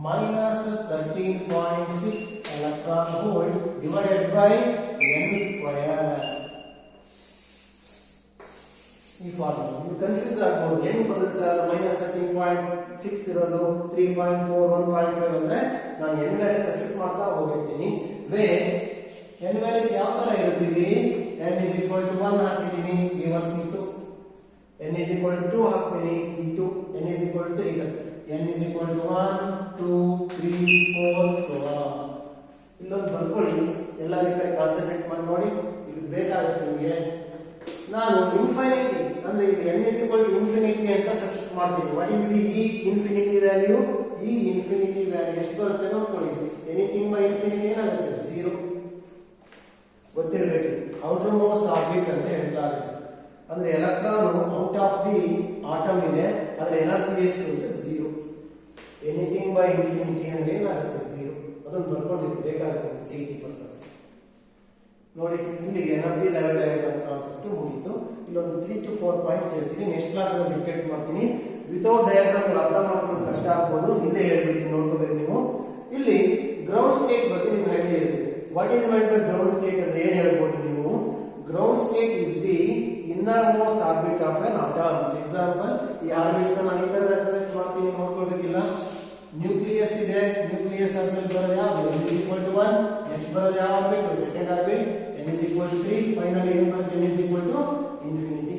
minus 13.6 electron volt divided by n square. ಈ ಫಾರ್ಮುಲಾ ನೀವು ಕನ್ಫ್ಯೂಸ್ ಆಗಬಹುದು. ಏನು ಬರುತ್ತೆ ಸರ್ minus 13.6 ಇರೋದು 3.4 1.5 ಅಂದ್ರೆ ನಾನು n ವ್ಯಾಲ್ಯೂ ಸಬ್ಸ್ಟಿಟ್ಯೂಟ್ ಮಾಡ್ತಾ ಹೋಗಿರ್ತೀನಿ. ವೇ n ವ್ಯಾಲ್ಯೂಸ್ ಯಾವ ತರ ಇರುತ್ತೀವಿ, n is equal to 1 ಹಾಕಿದೀನಿ a1 c2, n is equal to 2 ಹಾಕ್ತೀನಿ e2, n is equal to 3, n is equal to 1 2 3 4 so on. ಇಲ್ಲೊಂದು ಬರ್ಕೊಳ್ಳಿ, ಎಲ್ಲ ಕಡೆ ಕಾನ್ಸಂಟ್ರೇಟ್ ಮಾಡಿ ನೋಡಿ. ಇದು ಬೇಕಾಗುತ್ತೆ ನಿಮಗೆ. ನಾನು ಇನ್ಫಿನಿಟಿ ಅಂದ್ರೆ ಇದು n is equal to infinity ಅಂತ ಸಬ್ಸ್ಟಿಟ್ಯೂಟ್ ಮಾಡ್ತೀನಿ. What is the e infinity value? e infinity value ಎಷ್ಟು ಬರುತ್ತೆ ನೋಡ್ಕೊಳ್ಳಿ. ಎನಿಥಿಂಗ್ ಬೈ ಇನ್ಫಿನಿಟಿ ಏನಾಗುತ್ತೆ 0 ಗೊತ್ತಿರಬೇಕು. ಔಟರ್ ಮೋಸ್ಟ್ ಆರ್ಬಿಟ್ ಅಂತ ಹೇಳ್ತಾರೆ. ಅಂದ್ರೆ electron out of the atom ಇದೆ, ಅದರ ಎನರ್ಜಿ ಎಷ್ಟು ಅಂದ್ರೆ 0. ಎನಿಥಿಂಗ್ ಬೈ ಇನ್ಫಿನಿಟಿ ಅಂದ್ರೆ ಏನಾಗುತ್ತೆ 0. ಅದನ್ನು ಬರ್ಕೊಂಡಿರಿ, ಬೇಕಾಗುತ್ತೆ ಸಿಟಿ ಪರ್ಪಸ್. ನೋಡಿ ಇಲ್ಲಿ ಎನರ್ಜಿ ಲೆವೆಲ್ ಡಯಾಗ್ರಾಮ್ ಕಾನ್ಸೆಪ್ಟ್ ಮುಗಿತು. ಇಲ್ಲೊಂದು 3 to 4 ಪಾಯಿಂಟ್ಸ್ ಹೇಳ್ತೀನಿ. ನೆಕ್ಸ್ಟ್ ಕ್ಲಾಸ್ ಅಲ್ಲಿ ರಿಪೀಟ್ ಮಾಡ್ತೀನಿ. ವಿತೌಟ್ ಡಯಾಗ್ರಾಮ್ ಅರ್ಥ ಮಾಡ್ಕೊಳ್ಳೋದು ಕಷ್ಟ ಆಗ್ಬೋದು, ಇಲ್ಲೇ ಹೇಳ್ಬಿಟ್ಟು ನೋಡ್ಕೋಬೇಕು ನೀವು. ಇಲ್ಲಿ ಗ್ರೌಂಡ್ ಸ್ಟೇಟ್ ಬಗ್ಗೆ ನಿಮ್ಗೆ ಐಡಿಯಾ ಇರಬೇಕು. What is mind by ground state ಅಂದ್ರೆ ಏನ್ ಹೇಳ್ಬೋದು ನೀವು? Ground state is the inner most orbit of N atom. Example, ಈ ಆರ್ಬಿಟ್ಸ್ ನಾನು ಇಂಟರ್ ರೆಪ್ರೆಸೆಂಟ್ ಮಾಡ್ತೀನಿ, ನೋಡ್ಕೋಬೇಕಿಲ್ಲ. ನ್ಯೂಕ್ಲಿಯಸ್ ಇದೆ, ನ್ಯೂಕ್ಲಿಯಸ್ ಆದ್ಮೇಲೆ ಬರೋದು ಯಾವುದು? n is equal to 1. Next ಬರೋದು ಯಾವ orbit? Second orbit. n is equal to 3. Finally ಏನು ಬರುತ್ತೆ? n is equal to infinity.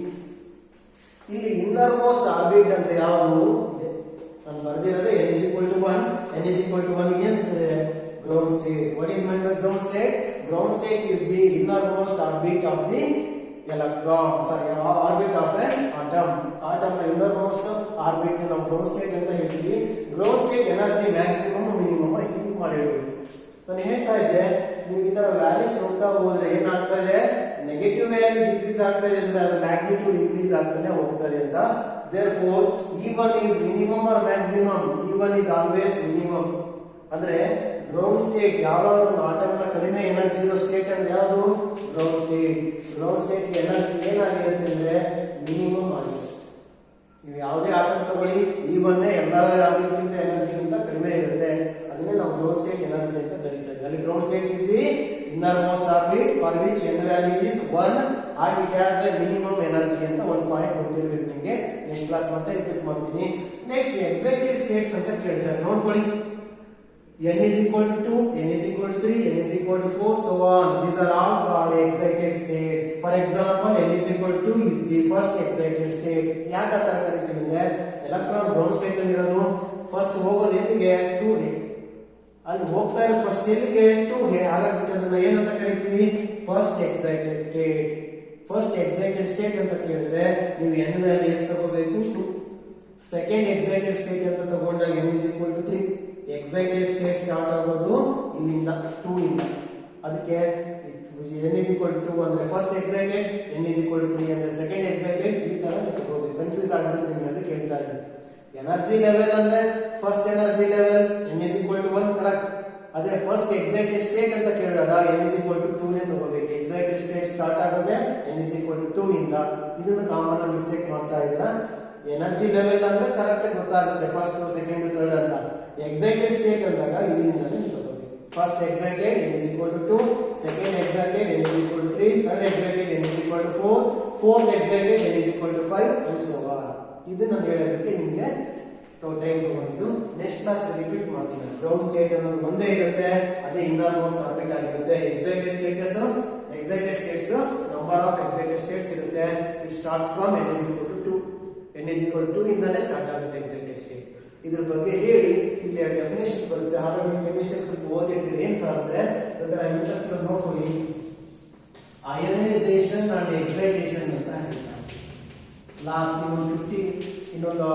ಇಲ್ಲಿ ಇನ್ನರ್ ಮೋಸ್ಟ್ ಆರ್ಬಿಟ್ ಅಂದ್ರೆ ಯಾವುದು? ನಾನು ಬರೆದಿರೋದು n is equal to 1. n is equal to 1 is ground state. What is meant by ground state? Ground state is the innermost orbit of the electron. Sorry, orbit of an atom. Atom na innermost orbit na ನಾವು ground state ಅಂತ ಹೇಳ್ತೀವಿ. ground state energy maximum minimum I think ಮಾಡಿರಬೇಕು. ನಾನು ಹೇಳ್ತಾ ಇದ್ದೆ, ನೀವು ಈ ತರ ವ್ಯಾಲ್ಯೂಸ್ ನೋಡ್ತಾ ಹೋದ್ರೆ ಏನಾಗ್ತಾ ಇದೆ? ನೆಗೆಟಿವ್ ವ್ಯಾಲ್ಯೂ ಡಿಕ್ರೀಸ್ ಆಗ್ತಾ ಇದೆ ಅಂದ್ರೆ ಅದರ ಮ್ಯಾಗ್ನಿಟ್ಯೂಡ್ ಇನ್ಕ್ರೀಸ್ ಆಗ್ತಾನೆ ಹೋಗ್ತದೆ ಅಂತ. therefore E1 is minimum or maximum? E1 is always minimum. ಅಂದ್ರೆ ಗ್ರೌಂಡ್ ಸ್ಟೇಟ್ ಯಾವ್ದಾದ್ರು ಆಟಮ್ ನ ಕಡಿಮೆ ಎನರ್ಜಿ ಇರೋ ಸ್ಟೇಟ್ ಅಂದ್ರೆ ಯಾವುದು? Ground state. Ground state energy ಏನಾಗಿರುತ್ತೆ ಅಂದ್ರೆ ಮಿನಿಮಮ್ ಆಗಿದೆ. ನೀವು ಯಾವುದೇ ಆಟಮ್ ತಗೊಳ್ಳಿ, E1 ಎಲ್ಲ ಆಟಮ್ಗಿಂತ ಎನರ್ಜಿಗಿಂತ ಕಡಿಮೆ ಇರುತ್ತೆ. ಅದನ್ನೇ ನಾವು ಗ್ರೌಂಡ್ ಸ್ಟೇಟ್ ಎನರ್ಜಿ ಅಂತ ಕರೀತೀವಿ. ಅಲ್ಲಿ ground state is the inner most orbit for which n value is 1 and it has a minimum energy ಅಂತ ಒಂದು ಪಾಯಿಂಟ್ ಗೊತ್ತಿರಬೇಕು ನಿಮಗೆ. ನೆಕ್ಸ್ಟ್ ಕ್ಲಾಸ್ ಮತ್ತೆ ರಿಪೀಟ್ ಮಾಡ್ತೀನಿ. ನೆಕ್ಸ್ಟ್ ಎಕ್ಸೈಟೆಡ್ ಸ್ಟೇಟ್ಸ್ ಅಂತ ಕೇಳ್ತಾರೆ, ನೋಡ್ಕೊಳ್ಳಿ. n is equal to 2, n is equal to 3, n is equal to 4, so on. These are all called excited states. For example, n is equal to 2 is the first excited state. ಯಾಕೆ ಆ ತರ ಕರೀತೀವಿ ಅಂದ್ರೆ ಎಲೆಕ್ಟ್ರಾನ್ ಗ್ರೌಂಡ್ ಸ್ಟೇಟ್ ಅಲ್ಲಿ ಇರೋದು ಫಸ್ಟ್ ಹೋಗೋದು ಎಲ್ಲಿಗೆ? 2a. ಅಲ್ಲಿ ಹೋಗ್ತಾ ಇರೋ ಫಸ್ಟ್ ಎಲ್ಲಿಗೆ? 2a. ಹಾಗಾಗಿ ಅದನ್ನ ಏನಂತ ಕರೀತೀವಿ? First excited state. First excited state ಅಂತ ಕೇಳಿದ್ರೆ ನೀವು n ವ್ಯಾಲ್ಯೂ ಎಷ್ಟು ತಗೋಬೇಕು? 2. ಸೆಕೆಂಡ್ ಎಕ್ಸೈಟೆಡ್ ಸ್ಟೇಟ್ ಅಂತ ತಗೊಂಡಾಗ n is equal to 3. Excited state start ಆಗೋದು ಇಲ್ಲಿಂದ 2 ಇಂದ. ಅದಕ್ಕೆ n is equal to 2 ಅಂದ್ರೆ first excited, n is equal to 3 ಅಂದ್ರೆ ಸೆಕೆಂಡ್ ಎಕ್ಸೈಟೆಡ್. ಈ ತರ ನೀವು ತಗೋಬೇಕು. ಕನ್ಫ್ಯೂಸ್ ಆಗ್ಬಿಡುತ್ತೆ ನಿಮಗೆ, ಅದಕ್ಕೆ ಹೇಳ್ತಾ ಇದ್ದೀನಿ. ಎನರ್ಜಿ ಲೆವೆಲ್ ಅಂದ್ರೆ first energy level n is equal to 1 correct. ಅದೇ ಫಸ್ಟ್ ಎಕ್ಸೈಟೆಡ್ ಸ್ಟೇಟ್ ಅಂತ ಕೇಳಿದಾಗ n is equal to 2 ನೇ ತಗೋಬೇಕು. ಎಕ್ಸೈಟೆಡ್ ಸ್ಟೇಟ್ ಸ್ಟಾರ್ಟ್ ಆಗೋದೇ n is equal to 2 ಇಂದ. ಇದನ್ನು ಕಾಮನ್ ಆಗಿ ಮಿಸ್ಟೇಕ್ ಮಾಡ್ತಾ ಇದ್ದೀರಾ. ಎನರ್ಜಿ ಲೆವೆಲ್ ಅಂದ್ರೆ ಕರೆಕ್ಟ್ ಆಗಿ ಗೊತ್ತಾಗುತ್ತೆ ಫಸ್ಟ್ ಸೆಕೆಂಡ್ ಥರ್ಡ್ ಅಂತ. ಎಕ್ಸೈಟೆಡ್ ಸ್ಟೇಟ್ ಅಂದಾಗ ಇಲ್ಲಿಂದಲೇ ತಗೋಬೇಕು. First excited n is equal to 2, second excited n is equal to 3, third excited n is equal to 4, fourth excited n is equal to 5 and so on. ಇದು ನಾನು ಹೇಳೋದಕ್ಕೆ ನಿಮಗೆ ಟೈಮ್ ತಗೊಂಡಿದ್ದು. ನೆಕ್ಸ್ಟ್ ಕ್ಲಾಸ್ ರಿಪೀಟ್ ಮಾಡ್ತೀನಿ. ಗ್ರೌಂಡ್ ಸ್ಟೇಟ್ ಅನ್ನೋದು ಒಂದೇ ಇರುತ್ತೆ, ಅದೇ ಇನ್ನರ್ ಮೋಸ್ಟ್ ಆರ್ಬಿಟ್ ಆಗಿರುತ್ತೆ. Excited status number of excited states ಇರುತ್ತೆ. It start from n is equal to 2. n is equal to 2 ಇಂದಲೇ ಸ್ಟಾರ್ಟ್ ಆಗುತ್ತೆ ಎಕ್ಸೈಟೆಡ್ ಸ್ಟೇಟ್. ಇದ್ರ ಬಗ್ಗೆ ಹೇಳಿ ಇಲ್ಲಿ ಡೆಫಿನೇಷನ್ ಬರುತ್ತೆ. ಹಾಗಾಗಿ ಕೆಮಿಸ್ಟ್ರಿ ಸ್ವಲ್ಪ ಓದಿರ್ತೀರಿ. ಏನ್ ಸರ್ ಅಂದ್ರೆ ಇಂಟ್ರೆಸ್ಟ್ ನೋಡ್ಕೊಳ್ಳಿ. ಅಯನೈಸೇಷನ್ ಅಂಡ್ ಎಕ್ಸೈಟೇಷನ್ ಅಂತ ಹೇಳ್ತಾರೆ. ಲಾಸ್ಟ್ ಇನ್ನೊಂದು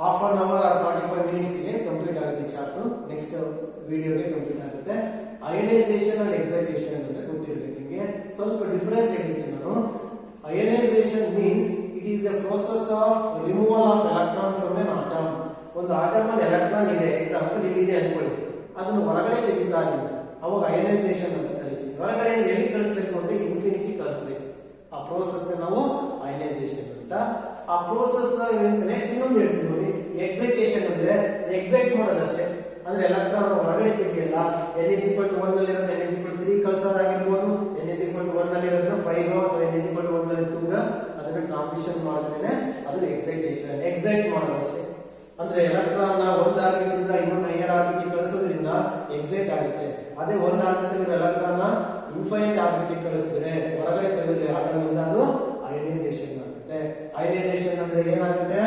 half an hour or 45 minutes ಗೆ ಕಂಪ್ಲೀಟ್ ಆಗುತ್ತೆ ಚಾಪ್ಟರ್. ನೆಕ್ಸ್ಟ್ ವಿಡಿಯೋಗೆ ಕಂಪ್ಲೀಟ್ ಆಗುತ್ತೆ. ಅಯನೈಸೇಷನ್ ಅಂಡ್ ಎಕ್ಸೈಟೇಷನ್ ಅಂತ ಗೊತ್ತಿರಬೇಕು ನಿಮಗೆ. ಸ್ವಲ್ಪ ಡಿಫರೆನ್ಸ್ ಹೇಳ್ತೀನಿ ನಾನು. Ionisation means it is a process of removal of electron from an atom. ಒಂದು ಆಟಮ್ ಅಲ್ಲಿ ಎಲೆಕ್ಟ್ರಾನ್ ಇದೆ, ಎಕ್ಸಾಂಪಲ್ ಇಲ್ಲಿದೆ ಅನ್ಕೊಳ್ಳಿ, ಅದನ್ನು ಹೊರಗಡೆ ತೆಗಿತಾರೆ, ಅವಾಗ ಅಯನೈಸೇಷನ್ ಅಂತ ಕರಿತೀವಿ. ಹೊರಗಡೆ ಎಲ್ಲಿ ಕಳಿಸ್ಬೇಕು ಅಂದ್ರೆ ಇನ್ಫಿನಿಟಿ ಕಳಿಸ್ಬೇಕು. ಆ ಪ್ರೋಸೆಸ್ ನಾವು ಅಯನೈಸೇಷನ್ ಅಂತ. ಆ ಪ್ರೋಸೆಸ್ ನೆಕ್ಸ್ಟ್ ಇನ್ನೊಂದು ಹೇಳ್ತೀನಿ ನೋಡಿ, ಎಕ್ಸೈಟೇಷನ್ ಅಂದ್ರೆ ಎಕ್ಸೈಟ್ ಮಾಡೋದಷ್ಟೇ. ಅಂದ್ರೆ ಎಲೆಕ್ಟ್ರಾನ್ ಹೊರಗಡೆ ತೆಗೆಯಲ್ಲ. n=1 ನಲ್ಲಿ ಇರೋದು n=3 ಕಳ್ಸೋದಾಗಿರ್ಬೋದು, n=1 ನಲ್ಲಿ ಇರೋದು 5 ಅಥವಾ n=1 ನಲ್ಲಿ 2 ಅದನ್ನ ಟ್ರಾನ್ಸಿಷನ್ ಮಾಡಿದ್ರೆ ಅದು ಎಕ್ಸೈಟೇಷನ್, ಎಕ್ಸೈಟ್ ಮಾಡೋದಷ್ಟೇ. ಅಂದ್ರೆ ಎಲೆಕ್ಟ್ರಾನ್ ಒಂದು ಆರ್ಬಿಟ್ ಇಂದ ಇನ್ನೊಂದು ಹೈಯರ್ ಆರ್ಬಿಟ್ ಕಳಿಸೋದ್ರಿಂದ ಎಕ್ಸೈಟ್ ಆಗುತ್ತೆ. ಅದೇ ಒಂದು ಆರ್ಬಿಟ್ ಎಲೆಕ್ಟ್ರಾನ್ ಇನ್ಫೈನೈಟ್ ಆರ್ಬಿಟ್ ಕಳಿಸಿದ್ರೆ ಹೊರಗಡೆ ತೆಗೆದ್ರೆ ಅದರಿಂದ ಅದು ಅಯನೈಸೇಷನ್ ಆಗುತ್ತೆ. ಅಯನೈಸೇಷನ್ ಅಂದ್ರೆ ಏನಾಗುತ್ತೆ?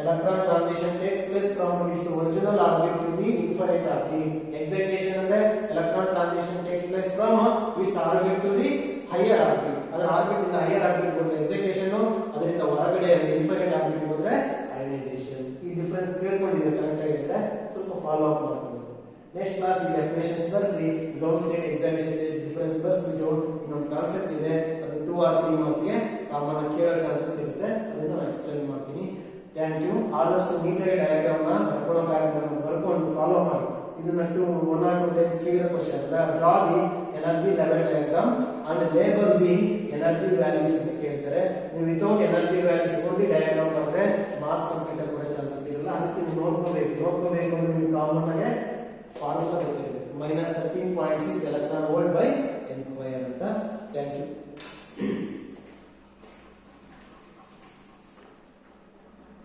electron transition takes place from its original orbit to the infinite orbit. Excitation ಅಂದ್ರೆ electron transition takes place from its orbit to the higher orbit. ಅದರ ಆರ್ಬಿಟ್ ಇಂದ ಹೈಯರ್ ಆರ್ಬಿಟ್ ಹೋದ್ರೆ ಎಕ್ಸೈಟೇಷನ್, ಅದರಿಂದ ಹೊರಗಡೆ ಇನ್ಫೈನೈಟ್ ಆರ್ಬಿಟ್ ಹೋದ್ರೆ ಅಯನೈಸೇಷನ್. ಈ ಡಿಫರೆನ್ಸ್ ಕೇಳ್ಕೊಂಡಿದ್ರೆ ಕರೆಕ್ಟ್ ಆಗಿದ್ರೆ ಸ್ವಲ್ಪ ಫಾಲೋ ಅಪ್ ಮಾಡ್ಕೊಳ್ಳಿ. ನೆಕ್ಸ್ಟ್ ಕ್ಲಾಸ್ ಈ ಡೆಫಿನೇಷನ್ಸ್ ಬರ್ಸಿ, ಗ್ರೌಂಡ್ ಸ್ಟೇಟ್ ಎಕ್ಸೈಟೇಷನ್ ಡಿಫರೆನ್ಸ್ ಬರ್ಸ್ಬಿಟ್ಟು ಇನ್ನೊಂದು ಕಾನ್ಸೆಪ್ಟ್ ಇದೆ, ಅದು 2 or 3 ಮಾರ್ಕ್ಸ್ ಗೆ ಕಾಮನ್ ಕೇಳೋ ಚಾನ್ಸಸ್ ಇರುತ್ತೆ, ಅದನ್ನ ನಾನು ಎಕ್ಸ್ಪ್ಲೈನ್ ಮಾಡ್ತೀನಿ. Thank you. ಆದಷ್ಟು ನೀಟಾಗಿ ಡಯಾಗ್ರಾಮ್ ನ ಬರ್ಕೊಂಡು ಫಾಲೋ ಮಾಡಿ. ಇದನ್ನ 1 or 2 ಟೈಮ್ಸ್ ಕೇಳಿರೋ question. Draw the energy level diagram and label the energy values ಅಂತ ಕೇಳ್ತಾರೆ. ನೀವು ವಿತೌಟ್ ಎನರ್ಜಿ ವ್ಯಾಲ್ಯೂಸ್ ಕೊಟ್ಟು ಡಯಾಗ್ರಾಮ್ ಮಾಡಿದ್ರೆ ಮಾರ್ಕ್ಸ್ ಕಂಪ್ಲೀಟ್ ಆಗಿ ಕೊಡೋ ಚಾನ್ಸಸ್ ಇರಲ್ಲ. ಅದಕ್ಕೆ ನೀವು ನೋಡ್ಕೋಬೇಕು ಅಂದ್ರೆ ನೀವು ಕಾಮನ್ ಆಗಿ